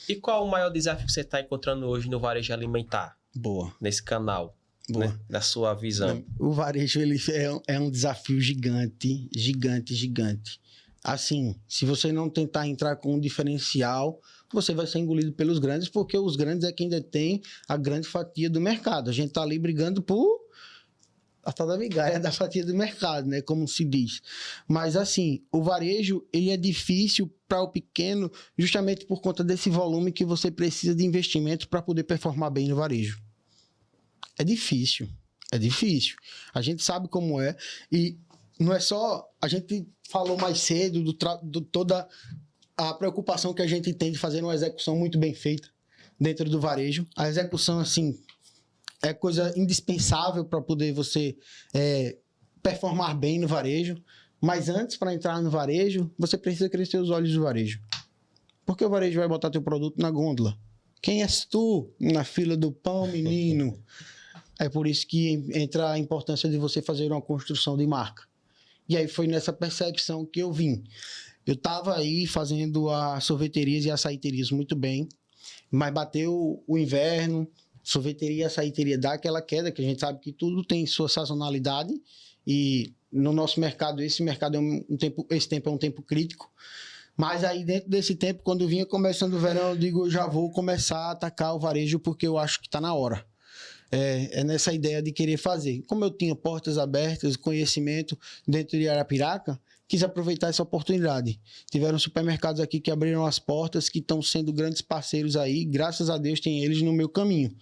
e qual o maior desafio que você está encontrando hoje no varejo alimentar? Boa. Nesse canal? Boa. Né? Da sua visão. O varejo ele é um desafio gigante, gigante, gigante. Assim, se você não tentar entrar com um diferencial, você vai ser engolido pelos grandes, porque os grandes é quem detém a grande fatia do mercado. A gente tá ali brigando por a tal da migalha da fatia do mercado, né? Como se diz. Mas, assim, o varejo, ele é difícil para o pequeno justamente por conta desse volume que você precisa de investimento para poder performar bem no varejo. É difícil. É difícil. A gente sabe como é. E não é só... A gente falou mais cedo do toda a preocupação que a gente tem de fazer uma execução muito bem feita dentro do varejo. A execução, assim, é coisa indispensável para poder você performar bem no varejo. Mas antes, para entrar no varejo, você precisa crescer os olhos do varejo. Porque o varejo vai botar teu produto na gôndola. Quem és tu na fila do pão, menino? É por isso que entra a importância de você fazer uma construção de marca. E aí foi nessa percepção que eu vim. Eu estava aí fazendo as sorveterias e açaiterias muito bem, mas bateu o inverno, sorveteria e açaiteria dá aquela queda, que a gente sabe que tudo tem sua sazonalidade, e no nosso mercado, esse mercado esse tempo é um tempo crítico. Mas aí dentro desse tempo, quando vinha começando o verão, eu digo, eu já vou começar a atacar o varejo porque eu acho que está na hora. É nessa ideia de querer fazer. Como eu tinha portas abertas, conhecimento dentro de Arapiraca, quis aproveitar essa oportunidade. Tiveram supermercados aqui que abriram as portas, que estão sendo grandes parceiros aí, graças a Deus tem eles no meu caminho.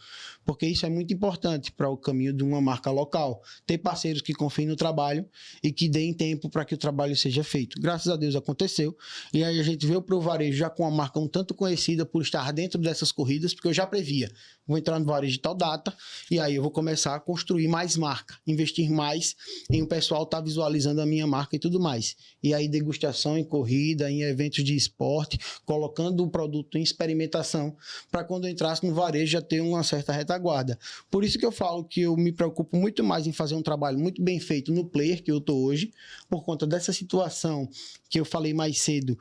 Porque isso é muito importante para o caminho de uma marca local. Ter parceiros que confiem no trabalho e que deem tempo para que o trabalho seja feito. Graças a Deus aconteceu. E aí a gente veio para o varejo já com uma marca um tanto conhecida por estar dentro dessas corridas, porque eu já previa. Vou entrar no varejo de tal data e aí eu vou começar a construir mais marca, investir mais em o pessoal estar visualizando a minha marca e tudo mais. E aí degustação em corrida, em eventos de esporte, colocando o produto em experimentação para quando eu entrasse no varejo já ter uma certa retaguarda. Por isso que eu falo que eu me preocupo muito mais em fazer um trabalho muito bem feito no player que eu estou hoje, por conta dessa situação que eu falei mais cedo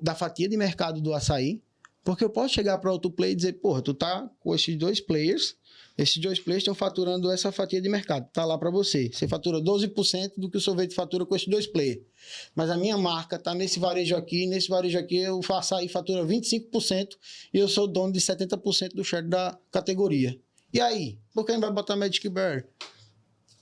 da fatia de mercado do açaí, porque eu posso chegar para outro player e dizer, porra, tu tá com esses dois players estão faturando essa fatia de mercado, tá lá para você. Você fatura 12% do que o sorvete fatura com esses dois players. Mas a minha marca tá nesse varejo aqui eu faço aí, fatura 25% e eu sou dono de 70% do share da categoria. E aí? Por que não vai botar Magic Berry?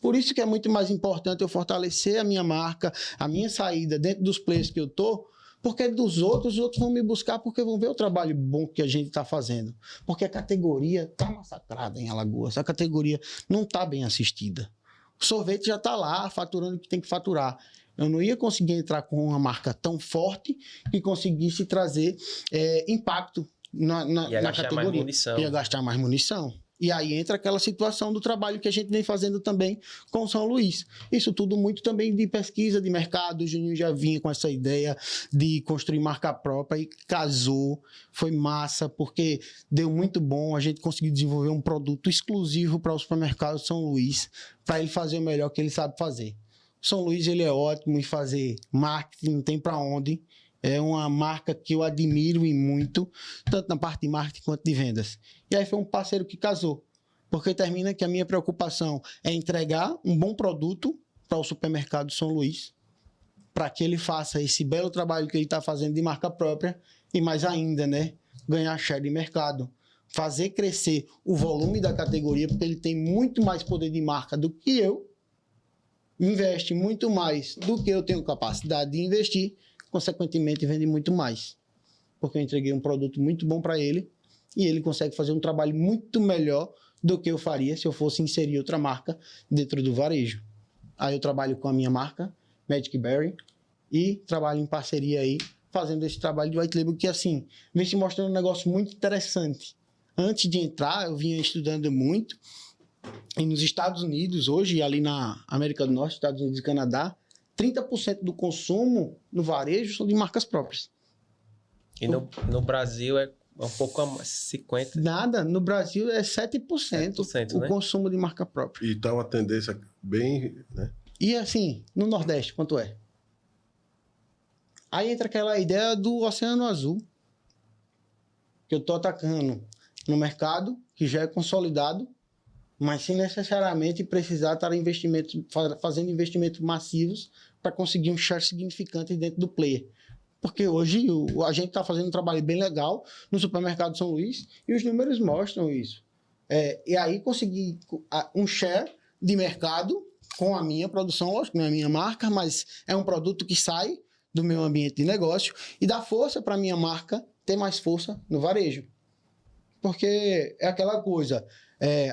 Por isso que é muito mais importante eu fortalecer a minha marca, a minha saída dentro dos players que eu tô, porque os outros vão me buscar porque vão ver o trabalho bom que a gente está fazendo. Porque a categoria está massacrada em Alagoas. A categoria não está bem assistida. O sorvete já está lá, faturando o que tem que faturar. Eu não ia conseguir entrar com uma marca tão forte que conseguisse trazer impacto na categoria. Mais munição. Ia gastar mais munição. E aí entra aquela situação do trabalho que a gente vem fazendo também com o São Luís. Isso tudo muito também de pesquisa de mercado. O Juninho já vinha com essa ideia de construir marca própria e casou. Foi massa, porque deu muito bom. A gente conseguiu desenvolver um produto exclusivo para o supermercado São Luís, para ele fazer o melhor que ele sabe fazer. O São Luís ele é ótimo em fazer marketing, não tem para onde. É uma marca que eu admiro e muito, tanto na parte de marketing quanto de vendas. E aí foi um parceiro que casou, porque termina que a minha preocupação é entregar um bom produto para o supermercado São Luís, para que ele faça esse belo trabalho que ele está fazendo de marca própria e mais ainda, né, ganhar share de mercado, fazer crescer o volume da categoria, porque ele tem muito mais poder de marca do que eu, investe muito mais do que eu tenho capacidade de investir, consequentemente vende muito mais, porque eu entreguei um produto muito bom para ele e ele consegue fazer um trabalho muito melhor do que eu faria se eu fosse inserir outra marca dentro do varejo. Aí eu trabalho com a minha marca, Magic Berry, e trabalho em parceria aí, fazendo esse trabalho de white label que, assim, vem se mostrando um negócio muito interessante. Antes de entrar, eu vinha estudando muito, e nos Estados Unidos, hoje, ali na América do Norte, Estados Unidos e Canadá, 30% do consumo no varejo são de marcas próprias. E no Brasil é um pouco a 50%. Nada, no Brasil é 7%, o né? consumo de marca própria. E está uma tendência bem... né? E assim, no Nordeste, quanto é? Aí entra aquela ideia do Oceano Azul, que eu estou atacando no mercado, que já é consolidado, mas sem necessariamente precisar estar fazendo investimentos massivos para conseguir um share significante dentro do player. Porque hoje a gente está fazendo um trabalho bem legal no supermercado São Luís e os números mostram isso. E aí conseguir um share de mercado com a minha produção, lógico, não é a minha marca, mas é um produto que sai do meu ambiente de negócio e dá força para a minha marca ter mais força no varejo. Porque é aquela coisa...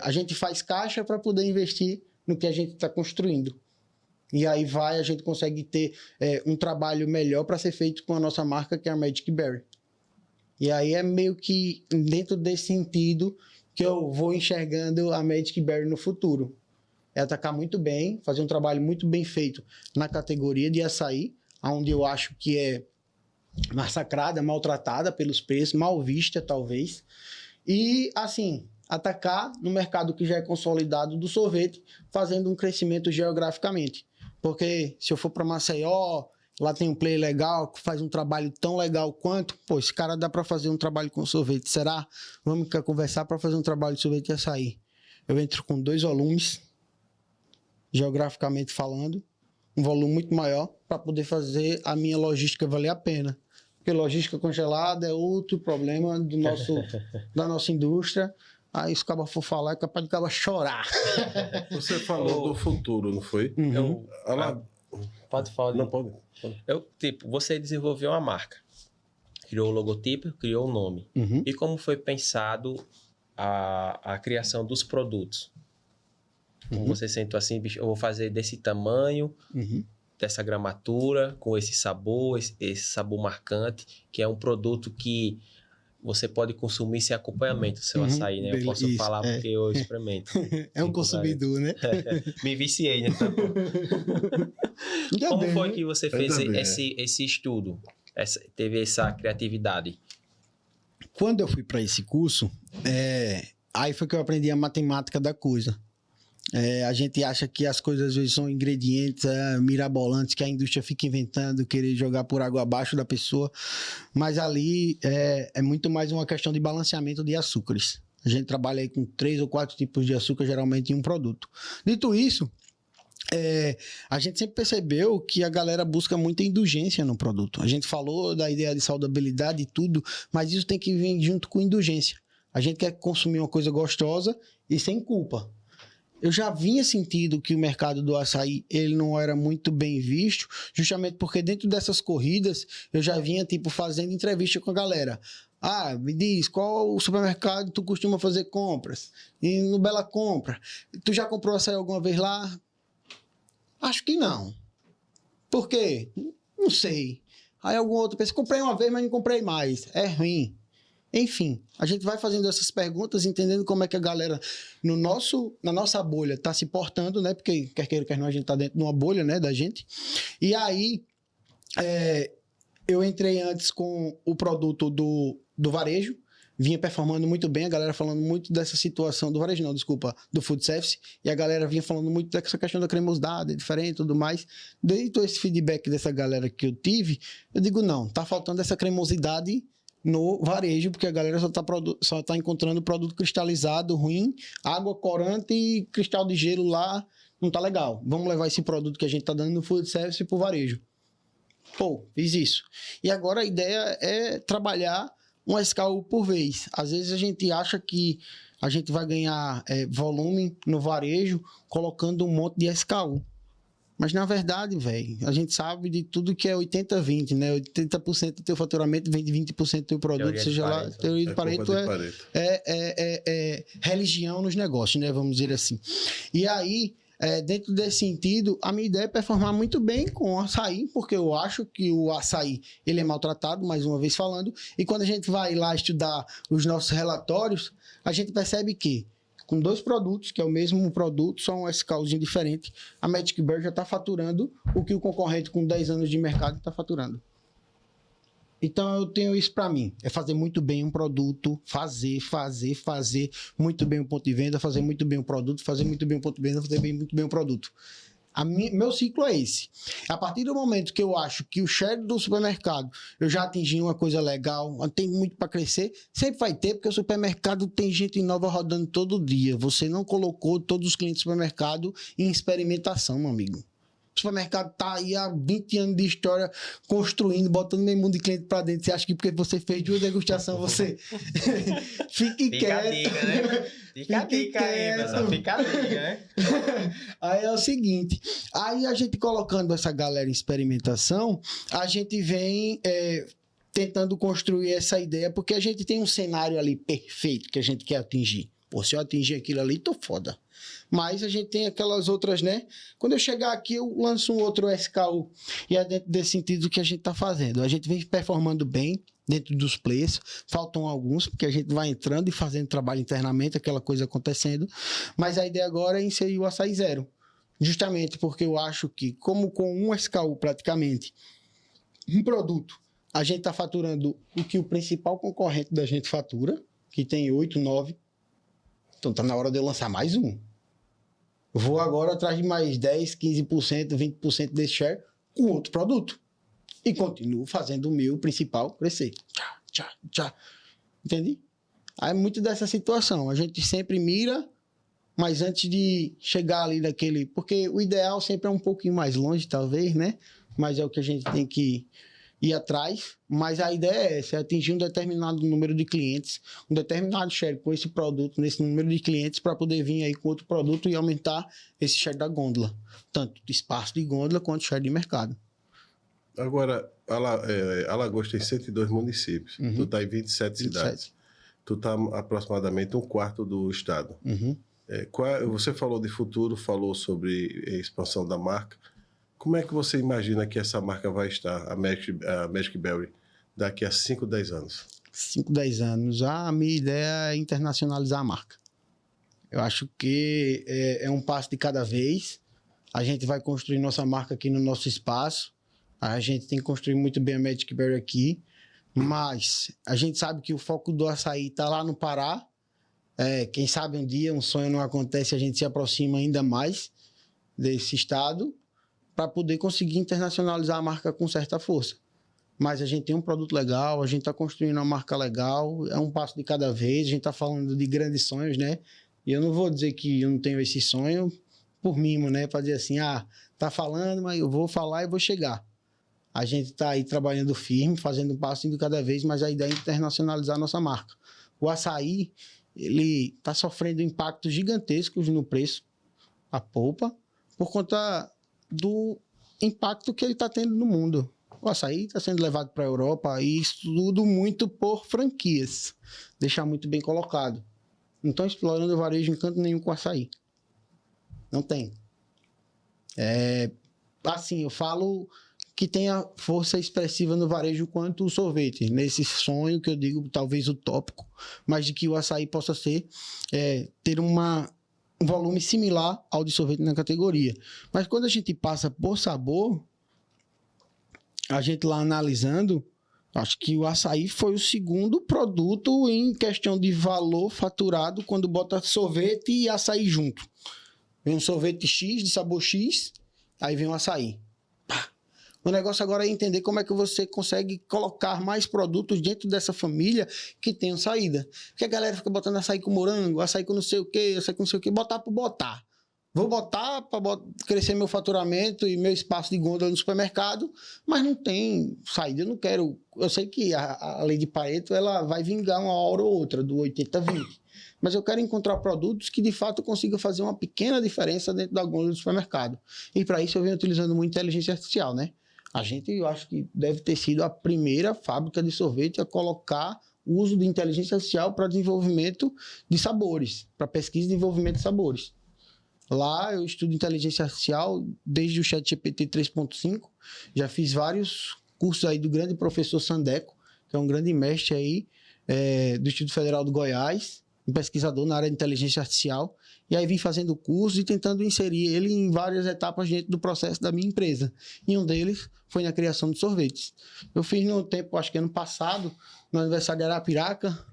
a gente faz caixa para poder investir no que a gente está construindo. E aí a gente consegue ter um trabalho melhor para ser feito com a nossa marca, que é a Magic Berry. E aí é meio que dentro desse sentido que eu vou enxergando a Magic Berry no futuro. É atacar muito bem, fazer um trabalho muito bem feito na categoria de açaí, onde eu acho que é massacrada, maltratada pelos preços, mal vista talvez. E assim, atacar no mercado que já é consolidado do sorvete, fazendo um crescimento geograficamente. Porque se eu for para Maceió, lá tem um player legal, que faz um trabalho tão legal quanto, pô, esse cara dá para fazer um trabalho com sorvete, será? Vamos conversar para fazer um trabalho de sorvete e açaí. Eu entro com 2 volumes, geograficamente falando, um volume muito maior, para poder fazer a minha logística valer a pena. Porque logística congelada é outro problema da nossa indústria. Aí se o cara for falar, é capaz de o cara chorar. Você falou do futuro, não foi? Uhum. Pode falar. Não, pode. Você desenvolveu uma marca, criou o logotipo, criou o nome. Uhum. E como foi pensado a criação dos produtos? Como você sentou assim, bicho, eu vou fazer desse tamanho, dessa gramatura, com esse sabor marcante, que é um produto que você pode consumir sem acompanhamento do seu açaí, né? Eu posso falar porque eu experimento. É um consumidor, né? Me viciei nessa porra. Como foi que você fez esse estudo? Teve essa criatividade? Quando eu fui para esse curso, aí foi que eu aprendi a matemática da coisa. A gente acha que as coisas às vezes são ingredientes mirabolantes que a indústria fica inventando, querer jogar por água abaixo da pessoa, mas ali é muito mais uma questão de balanceamento de açúcares. A gente trabalha aí com 3 ou 4 tipos de açúcar, geralmente em um produto. Dito isso, a gente sempre percebeu que a galera busca muita indulgência no produto. A gente falou da ideia de saudabilidade e tudo, mas isso tem que vir junto com indulgência. A gente quer consumir uma coisa gostosa e sem culpa. Eu já vinha sentindo que o mercado do açaí ele não era muito bem visto, justamente porque dentro dessas corridas eu já vinha fazendo entrevista com a galera. Ah, me diz, qual o supermercado tu costuma fazer compras? E no Bela Compra. Tu já comprou açaí alguma vez lá? Acho que não. Por quê? Não sei. Aí algum outro pensa, comprei uma vez, mas não comprei mais. É ruim. Enfim, a gente vai fazendo essas perguntas, entendendo como é que a galera na nossa bolha está se portando, né? Porque quer queira, quer não, a gente está dentro de uma bolha, né, da gente. E aí, eu entrei antes com o produto do varejo, vinha performando muito bem, a galera falando muito dessa situação do varejo, não, desculpa, do food service, e a galera vinha falando muito dessa questão da cremosidade, diferente e tudo mais. Daí todo esse feedback dessa galera que eu tive, eu digo, não, tá faltando essa cremosidade no varejo, porque a galera só tá encontrando produto cristalizado, ruim, água corante e cristal de gelo lá, não tá legal. Vamos levar esse produto que a gente tá dando no food service pro varejo. Pô, fiz isso. E agora a ideia é trabalhar uma SKU por vez. Às vezes a gente acha que a gente vai ganhar volume no varejo colocando um monte de SKU. Mas, na verdade, velho, a gente sabe de tudo que é 80-20, né? 80% do teu faturamento vem de 20% do teu produto, seja lá, teoria de Pareto é religião nos negócios, né? Vamos dizer assim. E aí, dentro desse sentido, a minha ideia é performar muito bem com o açaí, porque eu acho que o açaí, ele é maltratado, mais uma vez falando, e quando a gente vai lá estudar os nossos relatórios, a gente percebe que com 2 produtos, que é o mesmo produto, só um SKUzinho diferente, a Magic Berry já está faturando o que o concorrente com 10 anos de mercado está faturando. Então eu tenho isso para mim, é fazer muito bem um produto, fazer muito bem o ponto de venda, fazer muito bem o produto, fazer muito bem o ponto de venda, fazer muito bem o produto. Meu ciclo é esse. A partir do momento que eu acho que o share do supermercado eu já atingi uma coisa legal, tem muito para crescer, sempre vai ter, porque o supermercado tem gente nova rodando todo dia. Você não colocou todos os clientes do supermercado em experimentação, meu amigo. O supermercado tá aí há 20 anos de história construindo, botando meio mundo de cliente para dentro. Você acha que porque você fez 2 degustações, você fique quieto. Fica a dica, né? Fica a dica aí, pessoal. Fica a dica, né? Aí é o seguinte, aí a gente colocando essa galera em experimentação, a gente vem tentando construir essa ideia, porque a gente tem um cenário ali perfeito que a gente quer atingir. Pô, se eu atingir aquilo ali, tô foda. Mas a gente tem aquelas outras, né? Quando eu chegar aqui, eu lanço um outro SKU. E é dentro desse sentido que a gente tá fazendo. A gente vem performando bem dentro dos preços. Faltam alguns, porque a gente vai entrando e fazendo trabalho internamente, aquela coisa acontecendo. Mas a ideia agora é inserir o açaí zero. Justamente porque eu acho que, como com um SKU praticamente, um produto, a gente está faturando o que o principal concorrente da gente fatura, que tem 8, 9. Então está na hora de eu lançar mais um. Vou agora atrás de mais 10, 15%, 20% desse share com outro produto. E continuo fazendo o meu principal crescer. Tchá, tchá, tchá. Entendi? Aí é muito dessa situação. A gente sempre mira, mas antes de chegar ali naquele... Porque o ideal sempre é um pouquinho mais longe, talvez, né? Mas é o que a gente tem que ir atrás. Mas a ideia é essa, é atingir um determinado número de clientes, um determinado share com esse produto, nesse número de clientes, para poder vir aí com outro produto e aumentar esse share da gôndola. Tanto de espaço de gôndola quanto share de mercado. Agora, Alagoas tem 102 municípios. Uhum. Tu está em 27 cidades. Tu está aproximadamente um quarto do estado. Uhum. Você falou de futuro, falou sobre a expansão da marca. Como é que você imagina que essa marca vai estar, a Magic Berry, daqui a 5, 10 anos? 5, 10 anos. A minha ideia é internacionalizar a marca. Eu acho que é um passo de cada vez. A gente vai construir nossa marca aqui no nosso espaço. A gente tem que construir muito bem a Magic Berry aqui. Mas a gente sabe que o foco do açaí está lá no Pará. Quem sabe um dia um sonho não acontece, a gente se aproxima ainda mais desse estado para poder conseguir internacionalizar a marca com certa força. Mas a gente tem um produto legal, a gente está construindo uma marca legal, é um passo de cada vez, a gente está falando de grandes sonhos, né? E eu não vou dizer que eu não tenho esse sonho por mimo, né? Para dizer assim, tá falando, mas eu vou falar e vou chegar. A gente está aí trabalhando firme, fazendo um passo de cada vez, mas a ideia é internacionalizar a nossa marca. O açaí, ele está sofrendo impactos gigantescos no preço, a polpa, por conta do impacto que ele está tendo no mundo. O açaí está sendo levado para a Europa e isso tudo muito por franquias. Deixar muito bem colocado. Não estão explorando o varejo em canto nenhum com açaí. Não tem. Assim, eu falo que tem a força expressiva no varejo quanto o sorvete. Nesse sonho que eu digo, talvez utópico, mas de que o açaí possa ter um volume similar ao de sorvete na categoria. Mas quando a gente passa por sabor, a gente lá analisando, acho que o açaí foi o segundo produto em questão de valor faturado quando bota sorvete e açaí junto. Vem um sorvete X, de sabor X, aí vem o açaí. O negócio agora é entender como é que você consegue colocar mais produtos dentro dessa família que tenham saída. Porque a galera fica botando açaí com morango, açaí com não sei o quê, açaí com não sei o quê, botar por botar. Vou botar para crescer meu faturamento e meu espaço de gôndola no supermercado, mas não tem saída. Eu não quero... Eu sei que a lei de Pareto ela vai vingar uma hora ou outra, do 80-20. Mas eu quero encontrar produtos que, de fato, consigam fazer uma pequena diferença dentro da gôndola do supermercado. E, para isso, eu venho utilizando muito inteligência artificial, né? Eu acho que deve ter sido a primeira fábrica de sorvete a colocar o uso de inteligência artificial para desenvolvimento de sabores, para pesquisa e desenvolvimento de sabores. Lá eu estudo inteligência artificial desde o ChatGPT 3.5, já fiz vários cursos aí do grande professor Sandeco, que é um grande mestre aí do Instituto Federal do Goiás, um pesquisador na área de inteligência artificial, e aí vim fazendo curso e tentando inserir ele em várias etapas dentro do processo da minha empresa. E um deles foi na criação de sorvetes. Eu fiz no tempo, acho que ano passado, no aniversário de Arapiraca,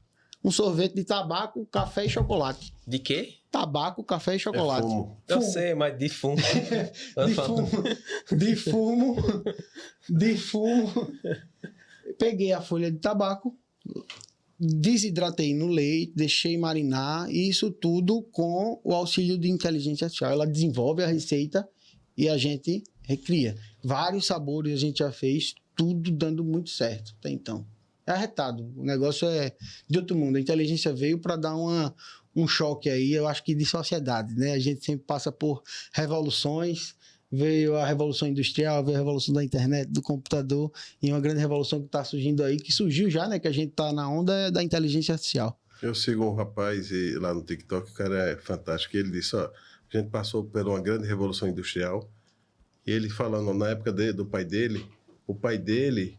um sorvete de tabaco, café e chocolate. De quê? Tabaco, café e chocolate. Fumo. Eu sei, mas de fumo. De fumo. Peguei a folha de tabaco, desidratei no leite, deixei marinar, e isso tudo com o auxílio de inteligência artificial. Ela desenvolve a receita e a gente recria. Vários sabores a gente já fez, tudo dando muito certo até então. É arretado, o negócio é de outro mundo. A inteligência veio para dar um choque aí, eu acho que de sociedade, né? A gente sempre passa por revoluções. Veio a revolução industrial, veio a revolução da internet, do computador, e uma grande revolução que está surgindo aí, que surgiu já, né? Que a gente está na onda da inteligência artificial. Eu sigo um rapaz lá no TikTok, o cara é fantástico. Ele disse, ó, a gente passou por uma grande revolução industrial. E ele falando, na época do pai dele, o pai dele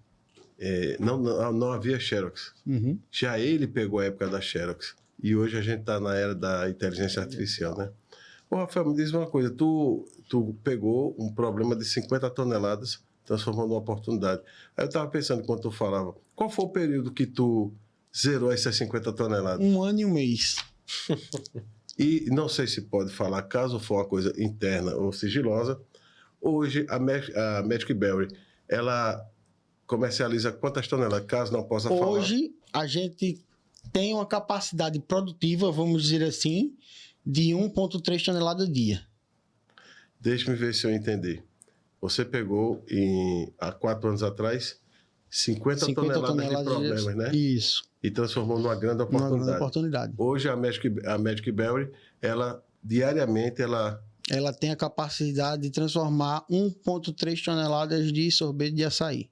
não havia Xerox. Uhum. Já ele pegou a época da Xerox. E hoje a gente está na era da inteligência artificial, né? Ô, Rafael, me diz uma coisa. Tu pegou um problema de 50 toneladas, transformou numa oportunidade. Aí eu estava pensando, enquanto tu falava, qual foi o período que tu zerou essas 50 toneladas? 1 ano e 1 mês. E não sei se pode falar, caso for uma coisa interna ou sigilosa, hoje a Magic Berry, ela comercializa quantas toneladas, caso não possa falar? Hoje, a gente tem uma capacidade produtiva, vamos dizer assim, de 1,3 toneladas dia. Deixa-me ver se eu entendi. Você pegou, há 4 anos atrás, 50 toneladas de problemas, né? Isso. E transformou numa grande oportunidade. Uma grande oportunidade. Hoje, a Magic Berry, ela, diariamente, ela tem a capacidade de transformar 1,3 toneladas de sorvete de açaí.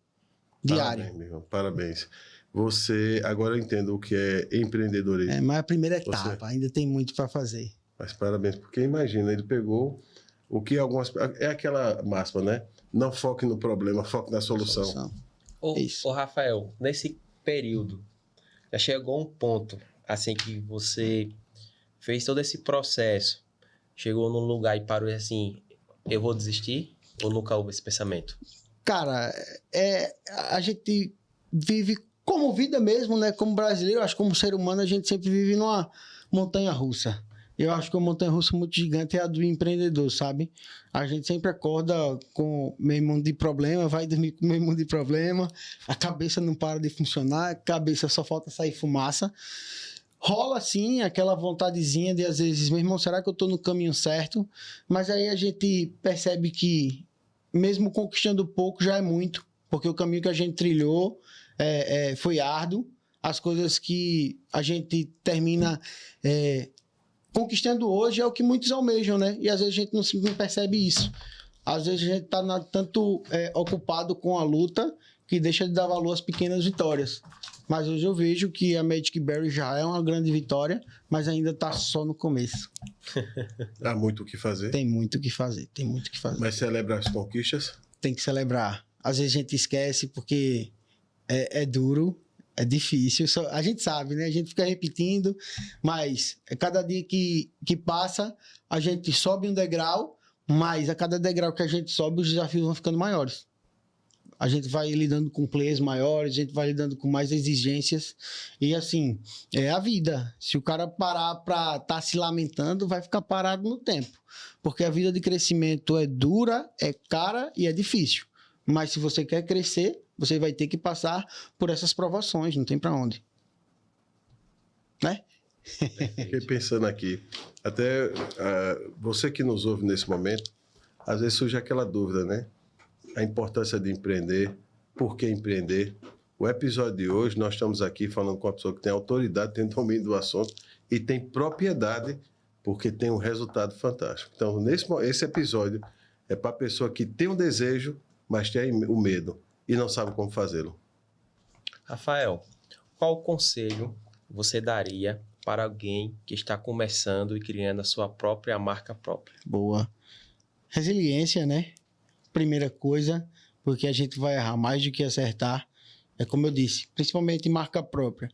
Diário. Parabéns, meu irmão, parabéns. Você, agora eu entendo o que é empreendedorismo. Mas a primeira etapa, ainda tem muito para fazer. Mas parabéns, porque imagina, ele pegou o que algumas... É aquela máxima, né? Não foque no problema, foque na solução. Ô, Rafael, nesse período, já chegou um ponto, assim, que você fez todo esse processo, chegou num lugar e parou assim, eu vou desistir? Ou nunca houve esse pensamento? Cara, a gente vive como vida mesmo, né? Como brasileiro, acho que como ser humano, a gente sempre vive numa montanha-russa. Eu acho que uma montanha-russa muito gigante é a do empreendedor, sabe? A gente sempre acorda com meio mundo de problema, vai dormir com meio mundo de problema, a cabeça não para de funcionar, a cabeça só falta sair fumaça. Rola, sim, aquela vontadezinha de, às vezes, meu irmão, será que eu tô no caminho certo? Mas aí a gente percebe que, mesmo conquistando pouco, já é muito, porque o caminho que a gente trilhou foi árduo. As coisas que a gente termina conquistando hoje é o que muitos almejam, né? E às vezes a gente não percebe isso. Às vezes a gente está tanto ocupado com a luta que deixa de dar valor às pequenas vitórias. Mas hoje eu vejo que a Magic Berry já é uma grande vitória, mas ainda está só no começo. Há muito o que fazer. Tem muito o que fazer, tem muito o que fazer. Mas celebra as conquistas? Tem que celebrar. Às vezes a gente esquece porque é duro, é difícil. A gente sabe, né? A gente fica repetindo, mas cada dia que passa, a gente sobe um degrau, mas a cada degrau que a gente sobe, os desafios vão ficando maiores. A gente vai lidando com players maiores, a gente vai lidando com mais exigências. E assim, é a vida. Se o cara parar para estar se lamentando, vai ficar parado no tempo. Porque a vida de crescimento é dura, é cara e é difícil. Mas se você quer crescer, você vai ter que passar por essas provações, não tem para onde. Né? Fiquei pensando aqui. Até você que nos ouve nesse momento, às vezes surge aquela dúvida, né? A importância de empreender, por que empreender. O episódio de hoje, nós estamos aqui falando com uma pessoa que tem autoridade, tem domínio do assunto e tem propriedade, porque tem um resultado fantástico. Então, esse episódio é para a pessoa que tem um desejo, mas tem o medo e não sabe como fazê-lo. Rafael, qual conselho você daria para alguém que está começando e criando a sua própria marca própria? Boa. Resiliência, né? Primeira coisa, porque a gente vai errar mais do que acertar. É como eu disse, principalmente em marca própria.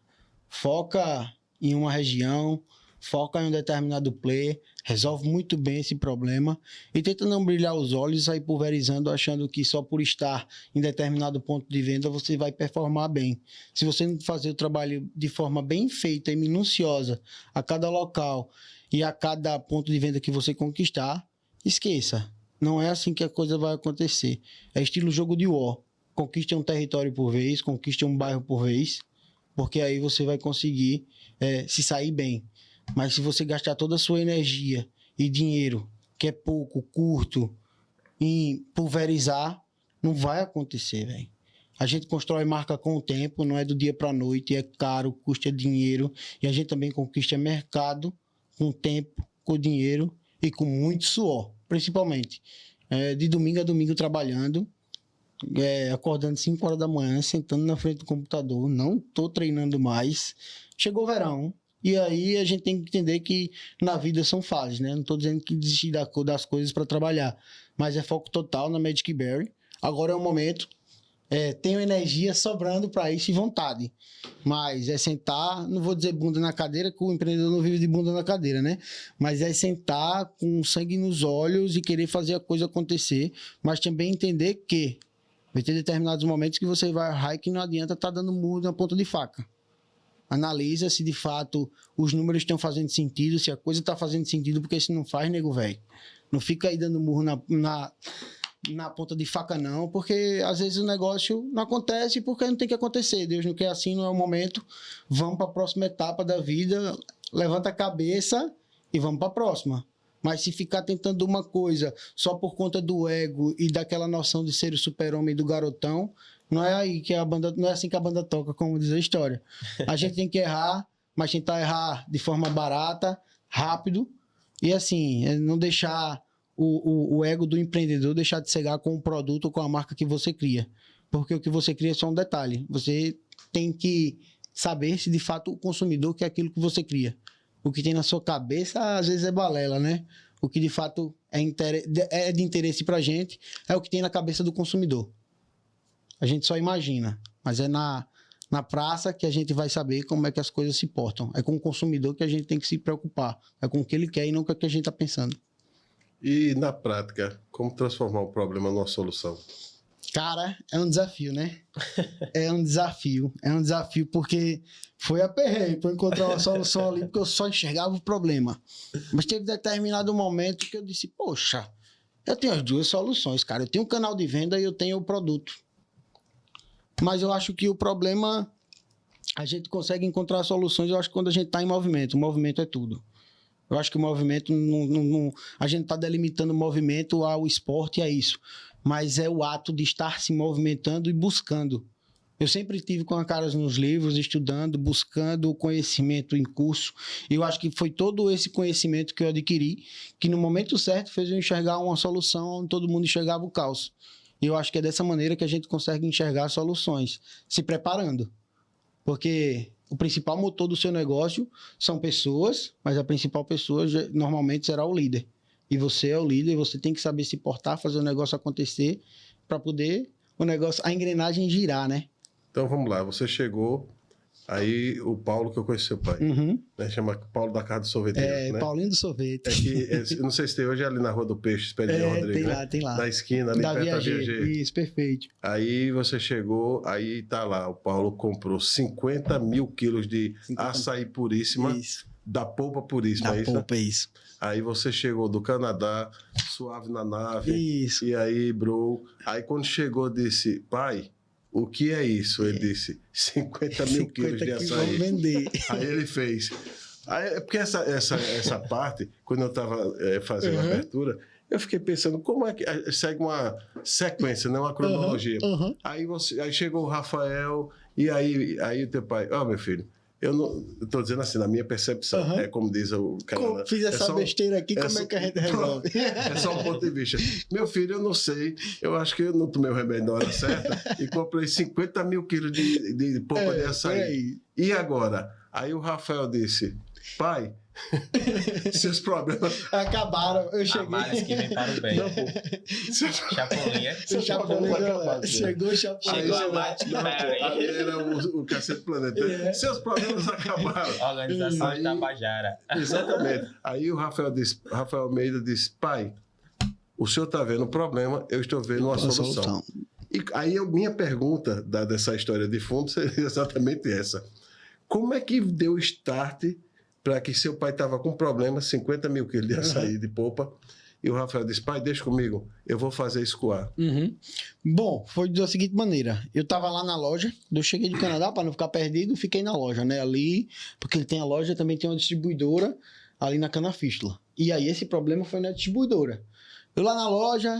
Foca em uma região, foca em um determinado player, resolve muito bem esse problema e tenta não brilhar os olhos e sair pulverizando, achando que só por estar em determinado ponto de venda você vai performar bem. Se você não fazer o trabalho de forma bem feita e minuciosa a cada local e a cada ponto de venda que você conquistar, esqueça. Não é assim que a coisa vai acontecer. É estilo jogo de War. Conquiste um território por vez, conquiste um bairro por vez, porque aí você vai conseguir se sair bem. Mas se você gastar toda a sua energia e dinheiro, que é pouco, curto, em pulverizar, não vai acontecer, velho. A gente constrói marca com o tempo, não é do dia para a noite, é caro, custa dinheiro. E a gente também conquista mercado com tempo, com dinheiro e com muito suor. Principalmente, de domingo a domingo trabalhando, acordando 5 horas da manhã, sentando na frente do computador, não estou treinando mais. Chegou o verão E aí a gente tem que entender que na vida são fases, né? Não estou dizendo que desistir das coisas para trabalhar, mas é foco total na Magic Berry. Agora é o momento. Tenho energia sobrando para isso e vontade. Mas é sentar, não vou dizer bunda na cadeira, que o empreendedor não vive de bunda na cadeira, né? Mas é sentar com sangue nos olhos e querer fazer a coisa acontecer, mas também entender que vai ter determinados momentos que você vai errar e que não adianta estar dando murro na ponta de faca. Analisa se de fato os números estão fazendo sentido, se a coisa está fazendo sentido, porque se não faz, nego velho. Não fica aí dando murro na ponta de faca, não, porque às vezes o negócio não acontece porque não tem que acontecer. Deus não quer assim, não é o momento. Vamos para a próxima etapa da vida, levanta a cabeça e vamos para a próxima. Mas se ficar tentando uma coisa só por conta do ego e daquela noção de ser o super-homem do garotão, não é aí que não é assim que a banda toca, como diz a história. A gente tem que errar, mas tentar errar de forma barata, rápido, e assim, não deixar o ego do empreendedor deixar de cegar com o produto ou com a marca que você cria. Porque o que você cria é só um detalhe. Você tem que saber se de fato o consumidor quer aquilo que você cria. O que tem na sua cabeça, às vezes é balela, né? O que de fato é de interesse pra gente é o que tem na cabeça do consumidor. A gente só imagina, mas é na praça que a gente vai saber como é que as coisas se portam. É com o consumidor que a gente tem que se preocupar. É com o que ele quer e não com o que a gente está pensando. E na prática, como transformar o problema numa solução? Cara, é um desafio, né? É um desafio porque foi aperreio para encontrar uma solução ali, porque eu só enxergava o problema. Mas teve determinado momento que eu disse, poxa, eu tenho as duas soluções, cara. Eu tenho um canal de venda e eu tenho o produto. Mas eu acho que o problema, a gente consegue encontrar soluções, eu acho que quando a gente está em movimento. O movimento é tudo. Eu acho que o movimento, a gente está delimitando o movimento ao esporte e a isso. Mas é o ato de estar se movimentando e buscando. Eu sempre tive com a cara nos livros, estudando, buscando o conhecimento em curso. E eu acho que foi todo esse conhecimento que eu adquiri, que no momento certo fez eu enxergar uma solução onde todo mundo enxergava o caos. E eu acho que é dessa maneira que a gente consegue enxergar soluções, se preparando. Porque o principal motor do seu negócio são pessoas, mas a principal pessoa normalmente será o líder. E você é o líder, você tem que saber se portar, fazer o negócio acontecer para poder a engrenagem girar, né? Então vamos lá, você chegou, aí o Paulo, que eu conheci seu pai, né, chama Paulo da Casa do Sorveteiro, né? Paulinho do Sorvete. Eu não sei se tem hoje ali na Rua do Peixe, Expedião Rodrigues, tem lá. Na esquina, ali perto da Viager. Isso, perfeito. Aí você chegou, aí tá lá, o Paulo comprou 50 mil quilos de açaí puríssima, Isso. da polpa puríssima, Da é isso? polpa, isso. Aí você chegou do Canadá, suave na nave. Isso. E aí, bro. Aí quando chegou, disse, pai, o que é isso? Ele disse, 50 mil quilos de açaí. Vamos vender. Aí ele fez. Aí, é porque essa parte, quando eu estava fazendo a abertura, eu fiquei pensando, como é que segue uma sequência, né? Uma cronologia. Aí chegou o Rafael, e aí o teu pai, meu filho, eu não estou dizendo assim, na minha percepção, é como diz o cara. Fiz essa besteira aqui, como é que a gente resolve? É só um ponto de vista. Meu filho, eu não sei, eu acho que eu não tomei o remédio na hora certa e comprei 50 mil quilos de polpa de açaí. E agora? Aí o Rafael disse, pai, seus problemas acabaram. Eu Há cheguei. males que vem para o bem. Chapolin, é? Seu Chapolin chegou o Chapolin. Chegou a Magic Berry. Aí era o Cacete Planeta. Seus problemas acabaram. Organização de Tabajara. Exatamente. Aí o Rafael Almeida disse, pai, o senhor está vendo o problema, eu estou vendo uma solução. E aí minha pergunta dessa história de fundo seria exatamente essa. Como é que deu o start para que seu pai estava com problema, 50 mil quilos de açaí de polpa, e o Rafael disse, pai, deixa comigo, eu vou fazer escoar. Bom, foi da seguinte maneira, eu estava lá na loja, eu cheguei do Canadá, para não ficar perdido, fiquei na loja, né, ali, porque ele tem a loja, também tem uma distribuidora, ali na Canafístula. E aí esse problema foi na distribuidora. Eu lá na loja,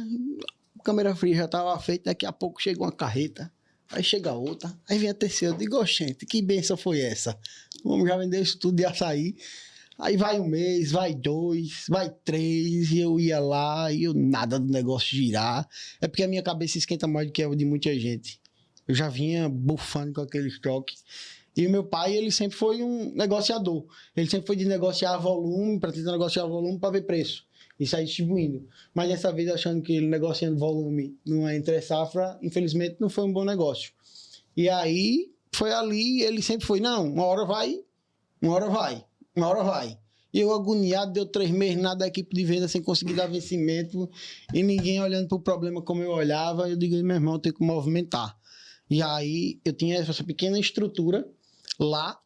a câmera fria já estava feita, daqui a pouco chegou uma carreta, aí chega outra, aí vem a terceira, eu digo, gente, que benção foi essa? Vamos já vender isso tudo de açaí. Aí vai um mês, vai 2, vai 3, e eu ia lá, e eu nada do negócio girar. É porque a minha cabeça esquenta mais do que a de muita gente. Eu já vinha bufando com aquele estoque. E o meu pai, ele sempre foi um negociador. Ele sempre foi de negociar volume, para tentar negociar volume para ver preço. E sair distribuindo. Mas dessa vez, achando que ele negociando volume numa entre-safra, infelizmente, não foi um bom negócio. E aí, foi ali, ele sempre foi, não, uma hora vai, uma hora vai, uma hora vai. E eu agoniado, deu 3 meses, nada da equipe de venda sem conseguir dar vencimento, e ninguém olhando para o problema como eu olhava, eu digo, meu irmão, eu tenho que movimentar. E aí, eu tinha essa pequena estrutura lá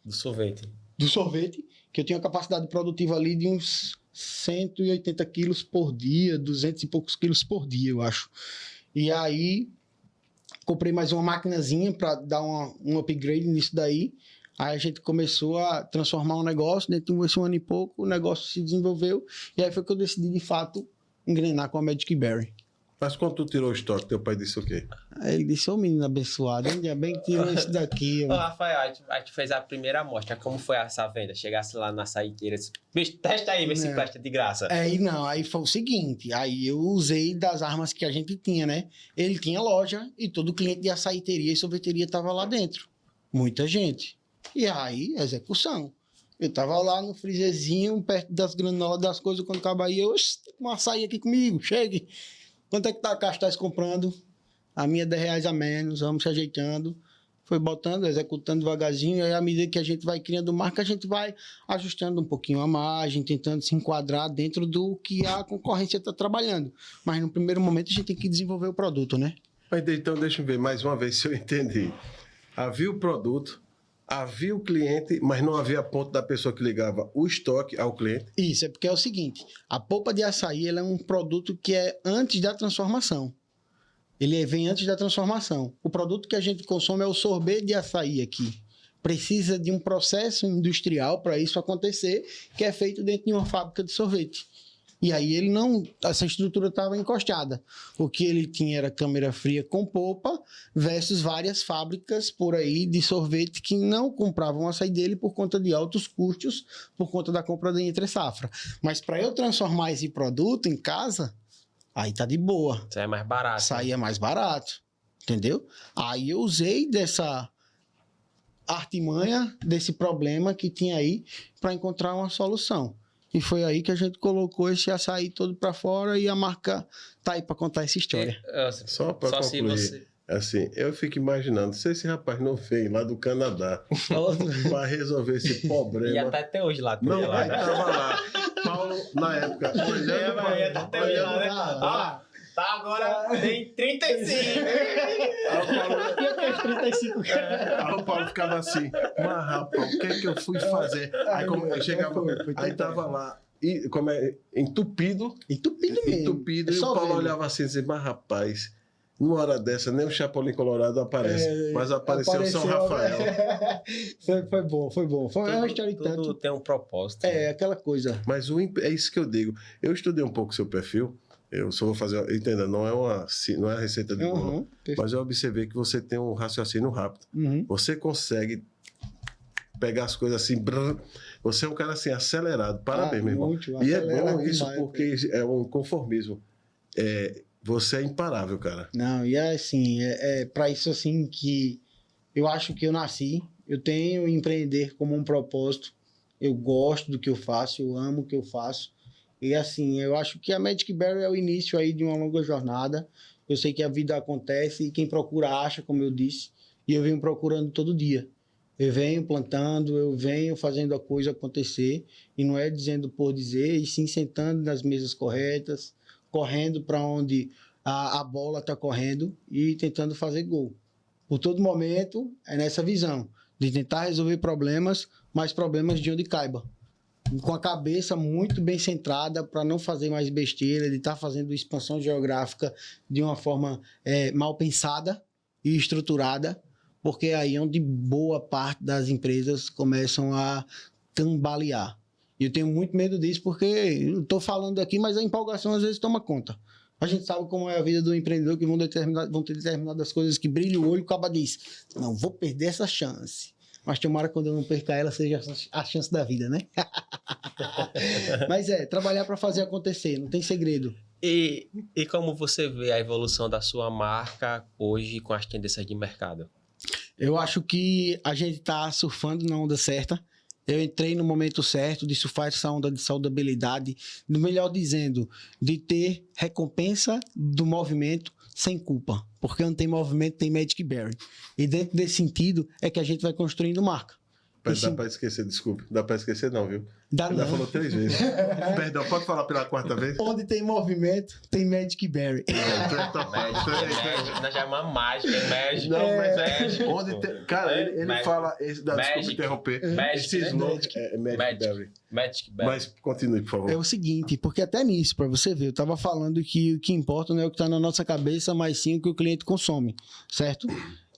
Do sorvete. do sorvete, que eu tinha uma capacidade produtiva ali de uns 180 quilos por dia, 200 e poucos quilos por dia, eu acho. E aí, comprei mais uma maquinazinha para dar um upgrade nisso daí. Aí a gente começou a transformar um negócio, dentro de um ano e pouco, o negócio se desenvolveu, e aí foi que eu decidi, de fato, engrenar com a Magic Berry. Mas quando tu tirou o estoque, teu pai disse o quê? Aí ele disse, ô menino abençoado, ainda bem que tirou isso daqui. Ô, Rafael, a gente fez a primeira amostra. Como foi essa venda? Chegasse lá na saíteira, disse, bicho, testa aí, vê se presta de graça. Aí foi o seguinte, aí eu usei das armas que a gente tinha, né? Ele tinha loja e todo cliente de açaiteria e sorveteria tava lá dentro. Muita gente. E aí, execução. Eu tava lá no freezerzinho, perto das granolas, das coisas, quando acaba aí, eu, um açaí aqui comigo, chegue. Quanto é que tá a Castais comprando? A minha R$10 a menos, vamos se ajeitando. Foi botando, executando devagarzinho, e aí à medida que a gente vai criando marca, a gente vai ajustando um pouquinho a margem, tentando se enquadrar dentro do que a concorrência está trabalhando. Mas no primeiro momento a gente tem que desenvolver o produto, né? Mas então deixa eu ver mais uma vez se eu entendi. Havia o produto, havia o cliente, mas não havia a ponto da pessoa que ligava o estoque ao cliente. Isso, é porque é o seguinte, a polpa de açaí ela é um produto que é antes da transformação. Ele vem antes da transformação. O produto que a gente consome é o sorvete de açaí aqui. Precisa de um processo industrial para isso acontecer, que é feito dentro de uma fábrica de sorvete. E aí ele não... Essa estrutura estava encostada. O que ele tinha era câmara fria com polpa versus várias fábricas por aí de sorvete que não compravam açaí dele por conta de altos custos, por conta da compra da entre-safra. Mas para eu transformar esse produto em casa, aí tá de boa. Isso aí é mais barato. Saía mais barato, entendeu? Aí eu usei dessa artimanha, desse problema que tinha aí, para encontrar uma solução. E foi aí que a gente colocou esse açaí todo para fora e a marca tá aí para contar essa história. Só para concluir, assim, eu fico imaginando, se esse rapaz não veio lá do Canadá para resolver esse problema... E até hoje lá. Não, lá, ele estava lá. Paulo, na época, olhando tá agora tem 35. Aí o Paulo ficava assim, mas rapaz, o que é que eu fui fazer? Aí como eu chegava, aí tava lá, e, como é, entupido mesmo. Entupido, e o Paulo olhava assim e dizia, mas rapaz, numa hora dessa nem o Chapolin Colorado aparece, mas apareceu São Rafael. Foi bom. Foi uma história de tanto. Tudo tem um propósito. É, aquela coisa. Mas é isso que eu digo. Eu estudei um pouco o seu perfil. Eu só vou fazer, entenda, não é a receita de bolo, mas eu observei que você tem um raciocínio rápido. Você consegue pegar as coisas assim, você é um cara assim acelerado, parabéns, meu irmão. E é bom isso demais, porque é um conformismo. Você é imparável, cara. Não, e é assim, para isso assim que eu acho que eu nasci, eu tenho empreender como um propósito, eu gosto do que eu faço, eu amo o que eu faço. E assim, eu acho que a Magic Berry é o início aí de uma longa jornada. Eu sei que a vida acontece e quem procura acha, como eu disse. E eu venho procurando todo dia. Eu venho plantando, eu venho fazendo a coisa acontecer. E não é dizendo por dizer, e sim sentando nas mesas corretas, correndo para onde a bola está correndo e tentando fazer gol. Por todo momento, é nessa visão de tentar resolver problemas, mas problemas de onde caiba. Com a cabeça muito bem centrada para não fazer mais besteira, de estar fazendo expansão geográfica de uma forma mal pensada e estruturada, porque aí é onde boa parte das empresas começam a tambalear. E eu tenho muito medo disso, porque eu estou falando aqui, mas a empolgação às vezes toma conta. A gente sabe como é a vida do empreendedor, que vão ter determinadas coisas que brilha o olho e o caba diz, não vou perder essa chance. Mas tomara quando eu não perca ela, seja a chance da vida, né? Mas trabalhar para fazer acontecer, não tem segredo. E como você vê a evolução da sua marca hoje com as tendências de mercado? Eu acho que a gente tá surfando na onda certa. Eu entrei no momento certo de surfar essa onda de saudabilidade, melhor dizendo, de ter recompensa do movimento sem culpa. Porque onde tem movimento tem Magic Berry. E dentro desse sentido é que a gente vai construindo marca. Dá pra esquecer, desculpe. Dá pra esquecer não, viu? Dá Ainda não. falou 3 vezes. Perdão, pode falar pela 4ª vez? Onde tem movimento tem Magic Berry. Nós já é uma mágica, é mágico. Não, mas mágico. onde tem... Cara, ele Magic. fala... Desculpa Magic. interromper. Magic, Esse né? slogan Magic. é Magic Magic. Berry. Magic Berry. Mas continue, por favor. É o seguinte, porque até nisso, para você ver, eu estava falando que o que importa não é o que está na nossa cabeça, mas sim o que o cliente consome, certo?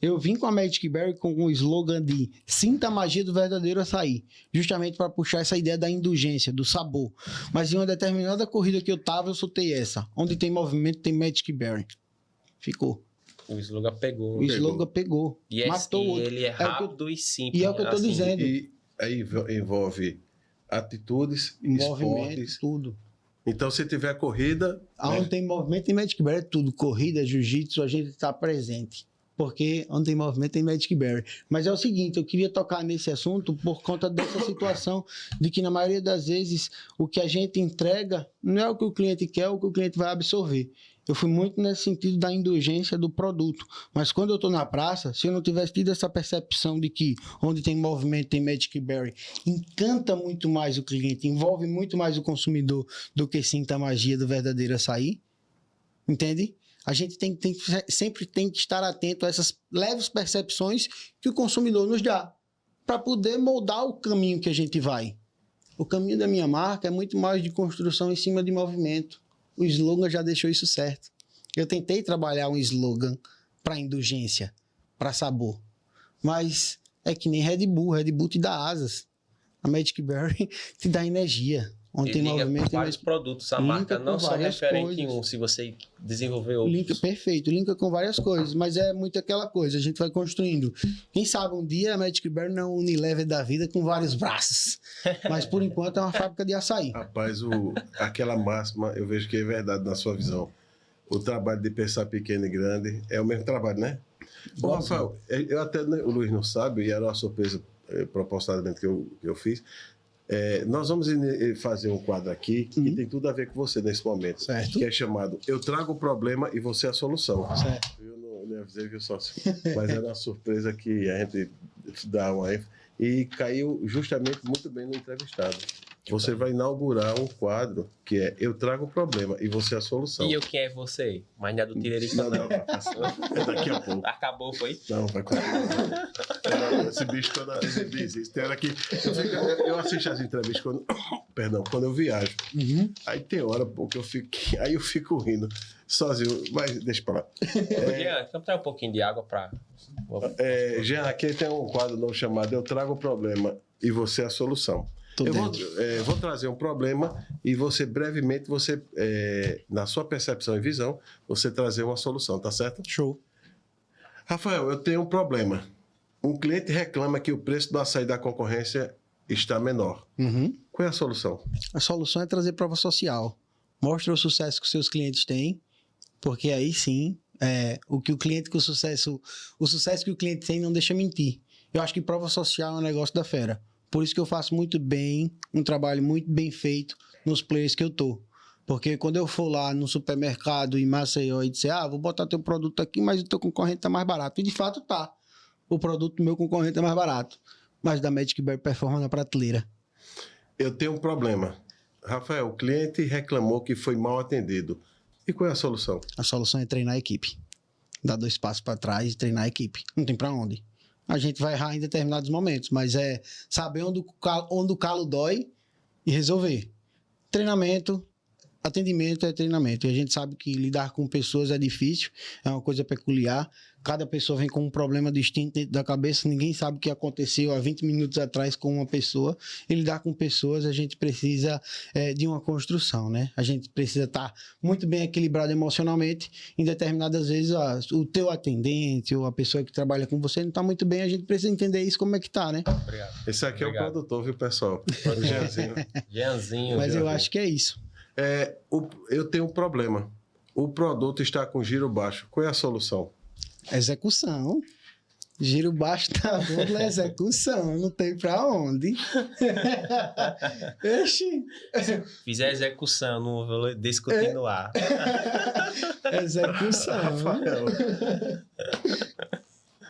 Eu vim com a Magic Berry com o slogan de sinta a magia do verdadeiro açaí, justamente para puxar essa ideia da indulgência, do sabor. Mas em uma determinada corrida que eu tava, eu soltei essa. Onde tem movimento, tem Magic Berry. Ficou. O slogan pegou. O slogan pegou. E, matou o outro. ele é o que eu- rápido e simples. E é o que eu tô assim. dizendo. E aí envolve atitudes, Movimento, esportes. tudo. Então, se tiver corrida... Onde tem movimento, tem Magic Berry, tudo. Corrida, jiu-jitsu, a gente está presente. Porque onde tem movimento, tem Magic Berry. Mas é o seguinte, eu queria tocar nesse assunto por conta dessa situação de que, na maioria das vezes, o que a gente entrega não é o que o cliente quer, é o que o cliente vai absorver. Eu fui muito nesse sentido da indulgência do produto. Mas quando eu estou na praça, se eu não tivesse tido essa percepção de que onde tem movimento, tem Magic Berry, encanta muito mais o cliente, envolve muito mais o consumidor do que sinta a magia do verdadeiro açaí, entende? A gente sempre tem que estar atento a essas leves percepções que o consumidor nos dá, para poder moldar o caminho que a gente vai. O caminho da minha marca é muito mais de construção em cima de movimento. O slogan já deixou isso certo. Eu tentei trabalhar um slogan para indulgência, para sabor, mas é que nem Red Bull te dá asas. A Magic Berry te dá energia. Onde E tem liga movimento, com tem vários produtos. A Linka marca com não só várias referente em coisas. um, se você desenvolver outros. Linka, perfeito, linka com várias coisas, mas é muito aquela coisa, a gente vai construindo. Quem sabe um dia a Magic Berry não é um Unilever da vida com vários braços, mas por enquanto é uma fábrica de açaí. Rapaz, aquela máxima, eu vejo que é verdade na sua visão. O trabalho de pensar pequeno e grande é o mesmo trabalho, né? Ô, Rafael, eu até, o Luiz não sabe, e era uma surpresa proporcionalmente que eu fiz. Nós vamos fazer um quadro aqui que tem tudo a ver com você nesse momento. Certo. Que é chamado Eu Trago o Problema e Você a Solução. Certo. Eu não avisei, viu, sócio? Mas era uma surpresa que a gente dá uma ênfase. E caiu justamente muito bem no entrevistado. Você vai inaugurar um quadro que é Eu Trago o Problema e Você a Solução. E eu, quem é você? Mas não é do Tiririca, Não, não. é daqui a pouco. Acabou, foi? Não, vai continuar. Esse bicho toda vez ele diz isso. Tem hora que eu assisto as entrevistas quando eu viajo. Uhum. Aí tem hora que aí eu fico rindo sozinho, mas deixa pra lá. Jean, então traz um pouquinho de água pra... Jean, aqui tem um quadro novo chamado Eu Trago o Problema e Você a Solução. Eu vou trazer um problema e você, brevemente, na sua percepção e visão, você trazer uma solução, tá certo? Show. Rafael, eu tenho um problema. Um cliente reclama que o preço do açaí da concorrência está menor. Uhum. Qual é a solução? A solução é trazer prova social. Mostra o sucesso que os seus clientes têm, porque aí sim, o sucesso que o cliente tem não deixa mentir. Eu acho que prova social é um negócio da fera. Por isso que eu faço muito bem, um trabalho muito bem feito nos players que eu tô. Porque quando eu for lá no supermercado em Maceió e disser, vou botar teu produto aqui, mas o teu concorrente tá mais barato. E de fato tá. O produto do meu concorrente é mais barato. Mas da Magic Berry performa na prateleira. Eu tenho um problema. Rafael, o cliente reclamou que foi mal atendido. E qual é a solução? A solução é treinar a equipe. Dar 2 passos para trás e treinar a equipe. Não tem para onde. A gente vai errar em determinados momentos, mas é saber onde o calo dói e resolver. Treinamento, atendimento é treinamento. E a gente sabe que lidar com pessoas é difícil, é uma coisa peculiar. Cada pessoa vem com um problema distinto dentro da cabeça. Ninguém sabe o que aconteceu há 20 minutos atrás com uma pessoa. E lidar com pessoas, a gente precisa de uma construção, né? A gente precisa estar muito bem equilibrado emocionalmente. Em determinadas vezes, o teu atendente ou a pessoa que trabalha com você não está muito bem. A gente precisa entender isso, como é que tá, né? Obrigado. Esse aqui é o produtor, viu, pessoal? O Jeanzinho. Jeanzinho. Mas eu acho que é isso. Eu tenho um problema. O produto está com giro baixo. Qual é a solução? Execução. Giro baixo da bunda, execução, não tem pra onde. Oxi. Fizer execução, não vou descontinuar. Execução. Rafael,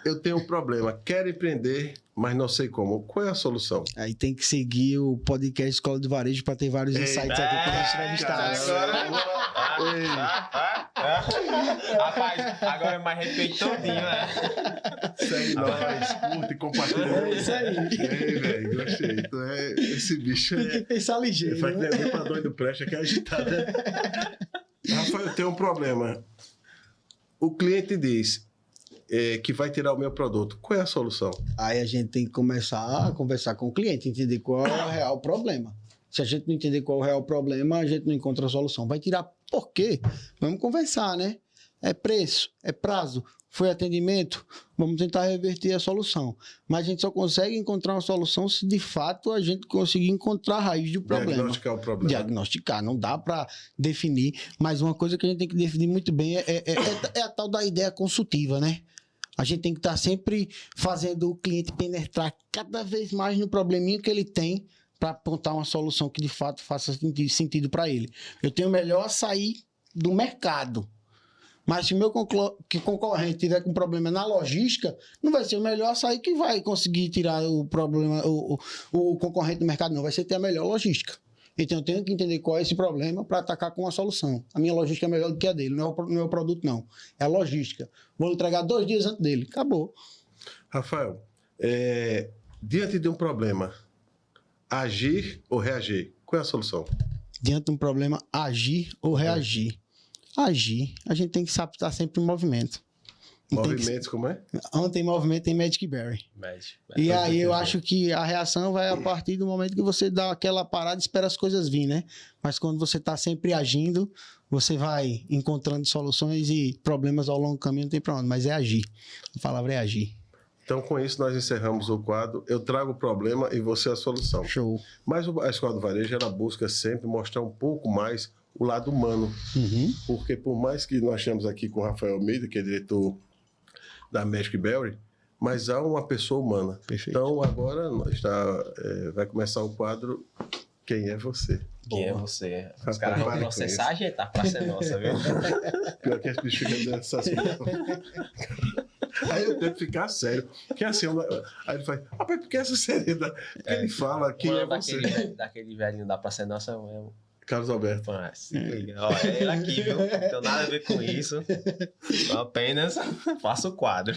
eu tenho um problema. Quero empreender, mas não sei como. Qual é a solução? Aí tem que seguir o podcast Escola do Varejo para ter vários insights aqui com os entrevistados. Rapaz, agora mais respeito todinho, né? Segue nós, curte e compartilha. É isso aí. Ei, velho, gostei. Então, esse bicho Tem que pensar ligeiro. faz que Né? nem ver pra doido presta, que é agitado. Né? Rafael, eu tenho um problema. O cliente diz que vai tirar o meu produto. Qual é a solução? Aí a gente tem que começar a conversar com o cliente, entender qual é o real problema. Se a gente não entender qual é o real problema, a gente não encontra a solução. Vai tirar por quê? Vamos conversar, né? É preço, é prazo, foi atendimento, vamos tentar reverter a solução. Mas a gente só consegue encontrar uma solução se de fato a gente conseguir encontrar a raiz do problema. Diagnosticar o problema. Diagnosticar, não dá para definir, mas uma coisa que a gente tem que definir muito bem é a tal da ideia consultiva, né? A gente tem que estar sempre fazendo o cliente penetrar cada vez mais no probleminha que ele tem para apontar uma solução que de fato faça sentido para ele. Eu tenho melhor açaí do mercado. Mas se o meu concorrente tiver com problema na logística, não vai ser o melhor açaí que vai conseguir tirar o problema, o concorrente do mercado, não. Vai ser ter a melhor logística. Então eu tenho que entender qual é esse problema para atacar com uma solução. A minha logística é melhor do que a dele, não é o produto, não. É a logística. Vou entregar 2 dias antes dele. Acabou. Rafael, diante de um problema, agir ou reagir? Qual é a solução? Diante de um problema, agir ou reagir. Agir. A gente tem que estar sempre em movimento. Não tem Movimentos, como é? que... Onde tem movimento, tem Magic Berry. Mas, E aí eu acho que a reação vai a partir do momento que você dá aquela parada e espera as coisas vir, né? Mas quando você está sempre agindo, você vai encontrando soluções e problemas ao longo do caminho, não tem pra onde, mas é agir. A palavra é agir. Então, com isso, nós encerramos o quadro. Eu trago o problema e você a solução. Show. Mas a Escola do Varejo, ela busca sempre mostrar um pouco mais o lado humano. Uhum. Porque por mais que nós estamos aqui com o Rafael Almeida, que é diretor da Magic Berry, mas há uma pessoa humana. Perfeito. Então, agora vai começar o quadro Quem é Você? quem é você? Os Rapaz, caras vão para com processar a gente, tá? Praça é nossa, viu? Pior que as bichos ficam dizendo essas coisas. Aí eu tento ficar sério. Porque assim, aí ele faz, rapaz, por que essa seriedade? Porque ele fala quem é você. Daquele velhinho da Praça é Nossa, eu... Carlos Alberto. Pô, se liga. Ó, é ele aqui, viu? Não tem nada a ver com isso. Só apenas faço o quadro.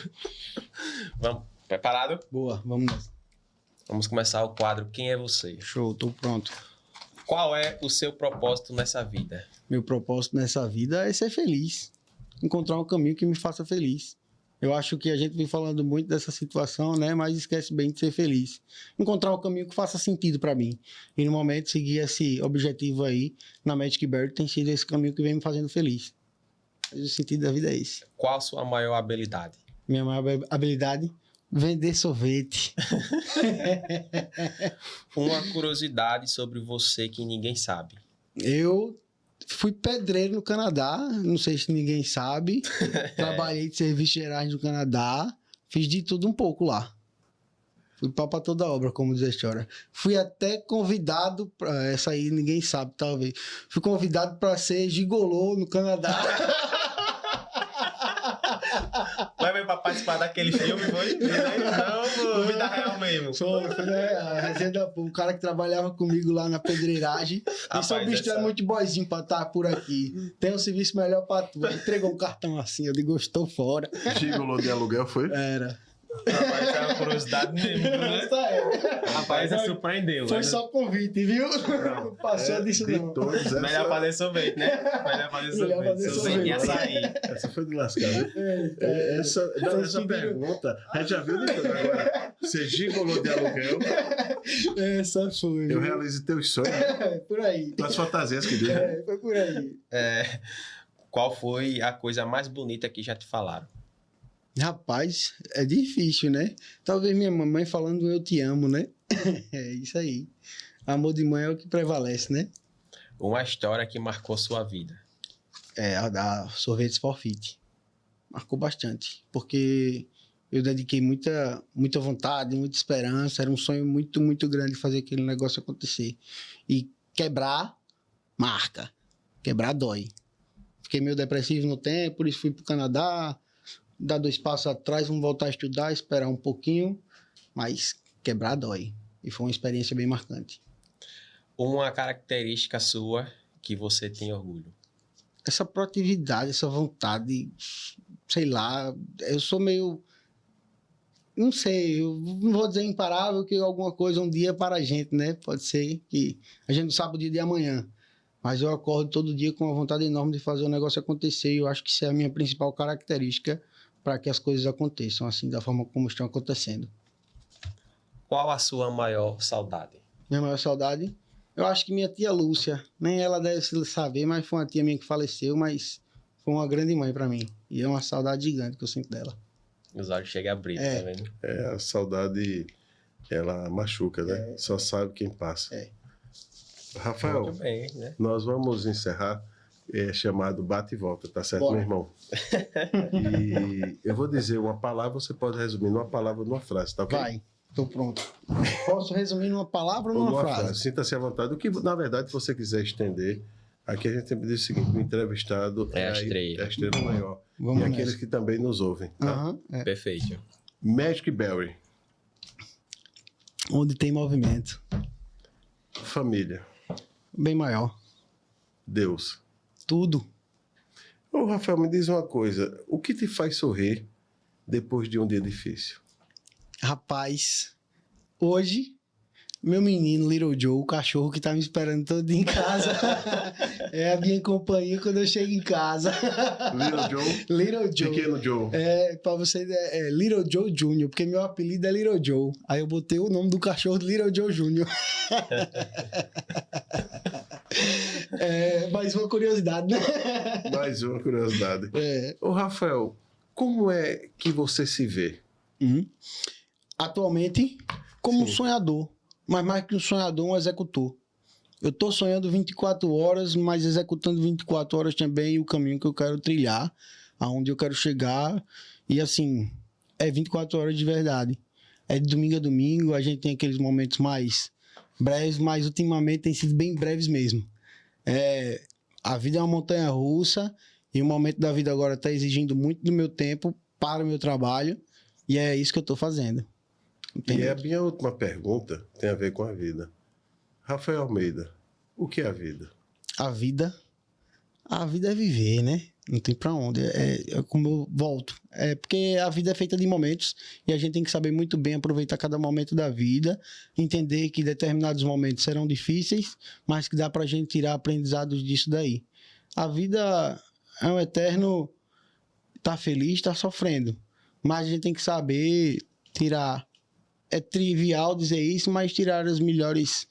Vamos, preparado? Boa, vamos nessa. Vamos começar o quadro Quem é Você? Show, tô pronto. Qual é o seu propósito nessa vida? Meu propósito nessa vida é ser feliz. Encontrar um caminho que me faça feliz. Eu acho que a gente vem falando muito dessa situação, né? Mas esquece bem de ser feliz. Encontrar um caminho que faça sentido para mim. E no momento seguir esse objetivo aí na Magic Berry tem sido esse caminho que vem me fazendo feliz. Mas o sentido da vida é esse. Qual a sua maior habilidade? Minha maior habilidade? Vender sorvete. Uma curiosidade sobre você que ninguém sabe. Eu fui pedreiro no Canadá, não sei se ninguém sabe. Trabalhei de serviços gerais no Canadá. Fiz de tudo um pouco lá. Fui pau pra toda obra, como diz a história. Fui até convidado, essa aí ninguém sabe, talvez. Fui convidado para ser gigolô no Canadá. Vai pra participar daquele filme, foi? Não, pô, vida real mesmo. Foi, né? O cara que trabalhava comigo lá na pedreiragem. Esse é o bicho é muito boizinho pra estar por aqui. Tem um serviço melhor pra tu. Ele entregou um cartão assim, eu digo, estou fora. Gigolô de aluguel foi? Era. Rapaz, é uma curiosidade mesmo, né? Rapaz, você surpreendeu. Foi né? só convite, viu? Não passou disso de não. todos, Melhor fazer sorvete, né? Melhor fazer sorvete. Sorvete e açaí. Essa foi de lascar, né? Essa pergunta, a gente já viu de tudo agora. Ser gigolô de aluguel, Essa foi. eu realizo teus sonhos, Por aí. tuas fantasias que deu. Foi por aí. Qual foi a coisa mais bonita que já te falaram? Rapaz, é difícil, né? Talvez minha mamãe falando eu te amo, né? É isso aí. Amor de mãe é o que prevalece, né? Uma história que marcou sua vida. É, a da Sorvetes Forfeit. Marcou bastante. Porque eu dediquei muita vontade, muita esperança. Era um sonho muito, muito grande fazer aquele negócio acontecer. E quebrar, marca. Quebrar dói. Fiquei meio depressivo no tempo, por isso fui pro Canadá, dar 2 passos atrás, vamos voltar a estudar, esperar um pouquinho, mas quebrar dói. E foi uma experiência bem marcante. Uma característica sua que você tem orgulho? Essa proatividade, essa vontade, sei lá, eu sou meio... Não sei, eu não vou dizer imparável que alguma coisa um dia para a gente, né? Pode ser que a gente não sabe o dia de amanhã. Mas eu acordo todo dia com uma vontade enorme de fazer o negócio acontecer. E eu acho que isso é a minha principal característica para que as coisas aconteçam, assim, da forma como estão acontecendo. Qual a sua maior saudade? Minha maior saudade? Eu acho que minha tia Lúcia, nem ela deve saber, mas foi uma tia minha que faleceu, mas foi uma grande mãe para mim. E é uma saudade gigante que eu sinto dela. Os olhos chegam a abrir, tá vendo? A saudade, ela machuca, né? Só sabe quem passa. Rafael, Muito bem, né? nós vamos encerrar chamado bate e volta, tá certo, Bora. meu irmão? E eu vou dizer uma palavra, você pode resumir numa palavra ou numa frase, tá ok? Vai, tô pronto. Posso resumir numa palavra ou numa frase? Sinta-se à vontade. O que, na verdade, você quiser estender, aqui a gente sempre diz o seguinte, o entrevistado É a estrela. É a estrela maior. Vamos e aqueles nessa. que também nos ouvem, tá? Aham, é. Perfeito. Magic Berry, Onde tem movimento. família, Bem maior. Deus. Tudo. Ô, Rafael, me diz uma coisa, o que te faz sorrir depois de um dia difícil? Rapaz, hoje, meu menino Little Joe, o cachorro que tá me esperando todo dia em casa, é a minha companhia quando eu chego em casa. Little Joe, Little Joe. Pequeno Joe. Pra você, Little Joe Jr., porque meu apelido é Little Joe. Aí eu botei o nome do cachorro de Little Joe Jr. Mais uma curiosidade, né? Mais uma curiosidade. É. Ô, Rafael, como é que você se vê? Atualmente, como um Sim. sonhador, mas mais que um sonhador, um executor. Eu tô sonhando 24 horas, mas executando 24 horas também o caminho que eu quero trilhar, aonde eu quero chegar. E assim, é 24 horas de verdade. É de domingo a domingo, a gente tem aqueles momentos mais breves, mas ultimamente tem sido bem breves mesmo. A vida é uma montanha-russa e o momento da vida agora está exigindo muito do meu tempo para o meu trabalho e é isso que eu estou fazendo. E Entendeu? a minha última pergunta tem a ver com a vida. Rafael Almeida, o que é a vida? A vida é viver, né? Não tem pra onde. É como eu volto. É porque a vida é feita de momentos e a gente tem que saber muito bem aproveitar cada momento da vida, entender que determinados momentos serão difíceis, mas que dá pra gente tirar aprendizados disso daí. A vida é um eterno tá feliz, tá sofrendo. Mas a gente tem que saber tirar. É trivial dizer isso, mas tirar as melhores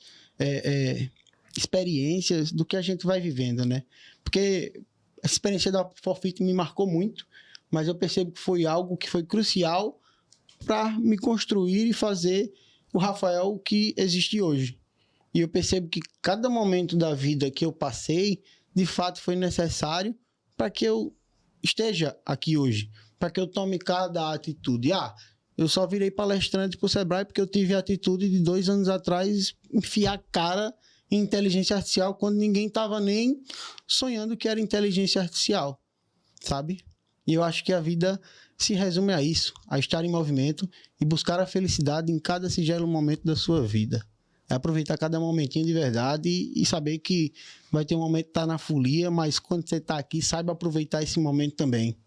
experiências do que a gente vai vivendo, né? Porque a experiência da Forfeit me marcou muito, mas eu percebo que foi algo que foi crucial para me construir e fazer o Rafael que existe hoje. E eu percebo que cada momento da vida que eu passei, de fato foi necessário para que eu esteja aqui hoje, para que eu tome cada atitude. Eu só virei palestrante pro Sebrae porque eu tive a atitude de 2 anos atrás enfiar a cara em inteligência artificial quando ninguém estava nem sonhando que era inteligência artificial, sabe? E eu acho que a vida se resume a isso, a estar em movimento e buscar a felicidade em cada singelo momento da sua vida. É aproveitar cada momentinho de verdade e saber que vai ter um momento que tá na folia, mas quando você tá aqui, saiba aproveitar esse momento também.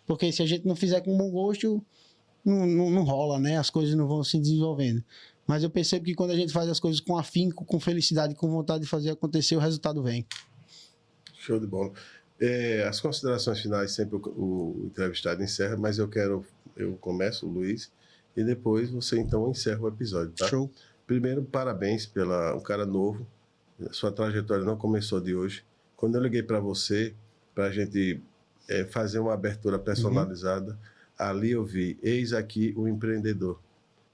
Porque se a gente não fizer com bom gosto, não rola, né? As coisas não vão se desenvolvendo. Mas eu percebo que quando a gente faz as coisas com afinco, com felicidade, com vontade de fazer acontecer, o resultado vem. Show de bola. As considerações finais sempre o entrevistado encerra, mas eu começo, Luiz, e depois você então encerra o episódio, tá? Show. Primeiro, parabéns pela um cara novo. Sua trajetória não começou de hoje. Quando eu liguei para você, para a gente fazer uma abertura personalizada, ali eu vi, eis aqui o empreendedor.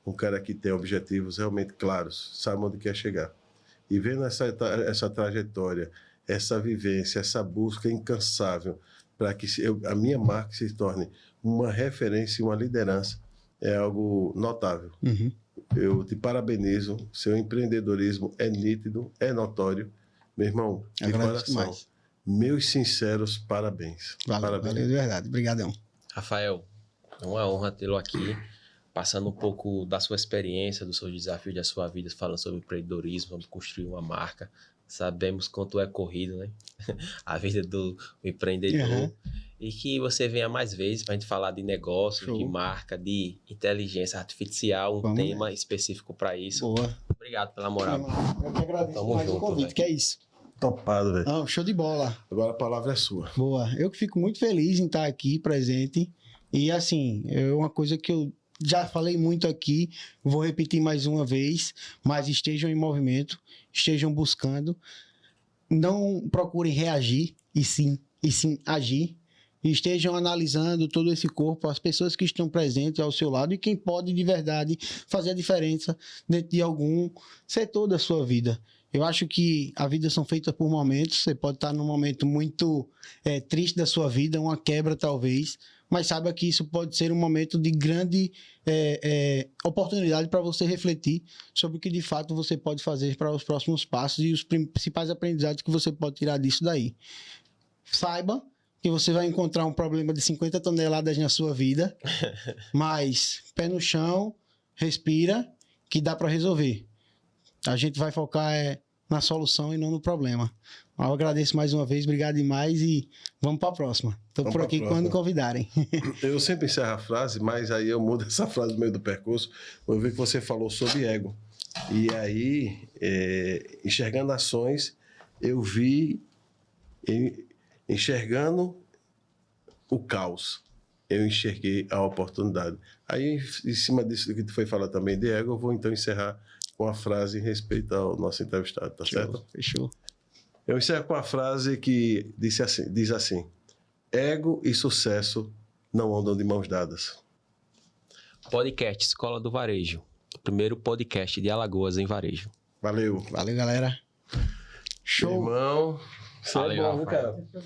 Um cara que tem objetivos realmente claros, sabe onde quer chegar. E vendo essa trajetória, essa vivência, essa busca incansável para que a minha marca se torne uma referência e uma liderança, é algo notável. Uhum. Eu te parabenizo, seu empreendedorismo é nítido, é notório. Meu irmão, de Agradeço coração, demais. meus sinceros parabéns. Valeu, Parabéns. valeu de verdade. Obrigadão. Rafael, é uma honra tê-lo aqui, passando um pouco da sua experiência, dos seus desafios da sua vida, falando sobre empreendedorismo, sobre construir uma marca. Sabemos quanto é corrido, né? A vida do empreendedor. Uhum. E que você venha mais vezes para a gente falar de negócio, Show. de marca, de inteligência artificial, um Vamos tema específico para isso. Boa. Obrigado pela moral. Eu que agradeço Tamo mais o junto, convite, velho. que é isso. Topado, velho. Não, show de bola. Agora a palavra é sua. Boa. Eu que fico muito feliz em estar aqui presente. E assim, é uma coisa que eu já falei muito aqui, vou repetir mais uma vez, mas estejam em movimento, estejam buscando. Não procurem reagir, e sim agir. E estejam analisando todo esse corpo, as pessoas que estão presentes ao seu lado e quem pode de verdade fazer a diferença dentro de algum setor da sua vida. Eu acho que a vida são feitas por momentos. Você pode estar num momento muito triste da sua vida, uma quebra talvez, mas saiba que isso pode ser um momento de grande oportunidade para você refletir sobre o que de fato você pode fazer para os próximos passos e os principais aprendizados que você pode tirar disso daí. Saiba que você vai encontrar um problema de 50 toneladas na sua vida, mas pé no chão, respira, que dá para resolver. A gente vai focar na solução e não no problema. Eu agradeço mais uma vez, obrigado demais e vamos para a próxima. Estou Vamos por pra aqui próxima. quando convidarem. Eu sempre encerro a frase, mas aí eu mudo essa frase no meio do percurso. Eu vi que você falou sobre ego. E aí, enxergando ações, eu vi enxergando o caos. Eu enxerguei a oportunidade. Aí, em cima disso que tu foi falar também de ego, eu vou então encerrar com a frase em respeito ao nosso entrevistado, tá certo? Fechou. Eu encerro com a frase que diz assim: ego e sucesso não andam de mãos dadas. Podcast Escola do Varejo. O primeiro podcast de Alagoas em varejo. Valeu. Valeu, galera. Show. Irmão, você Valeu, é bom, viu, Rafael. cara?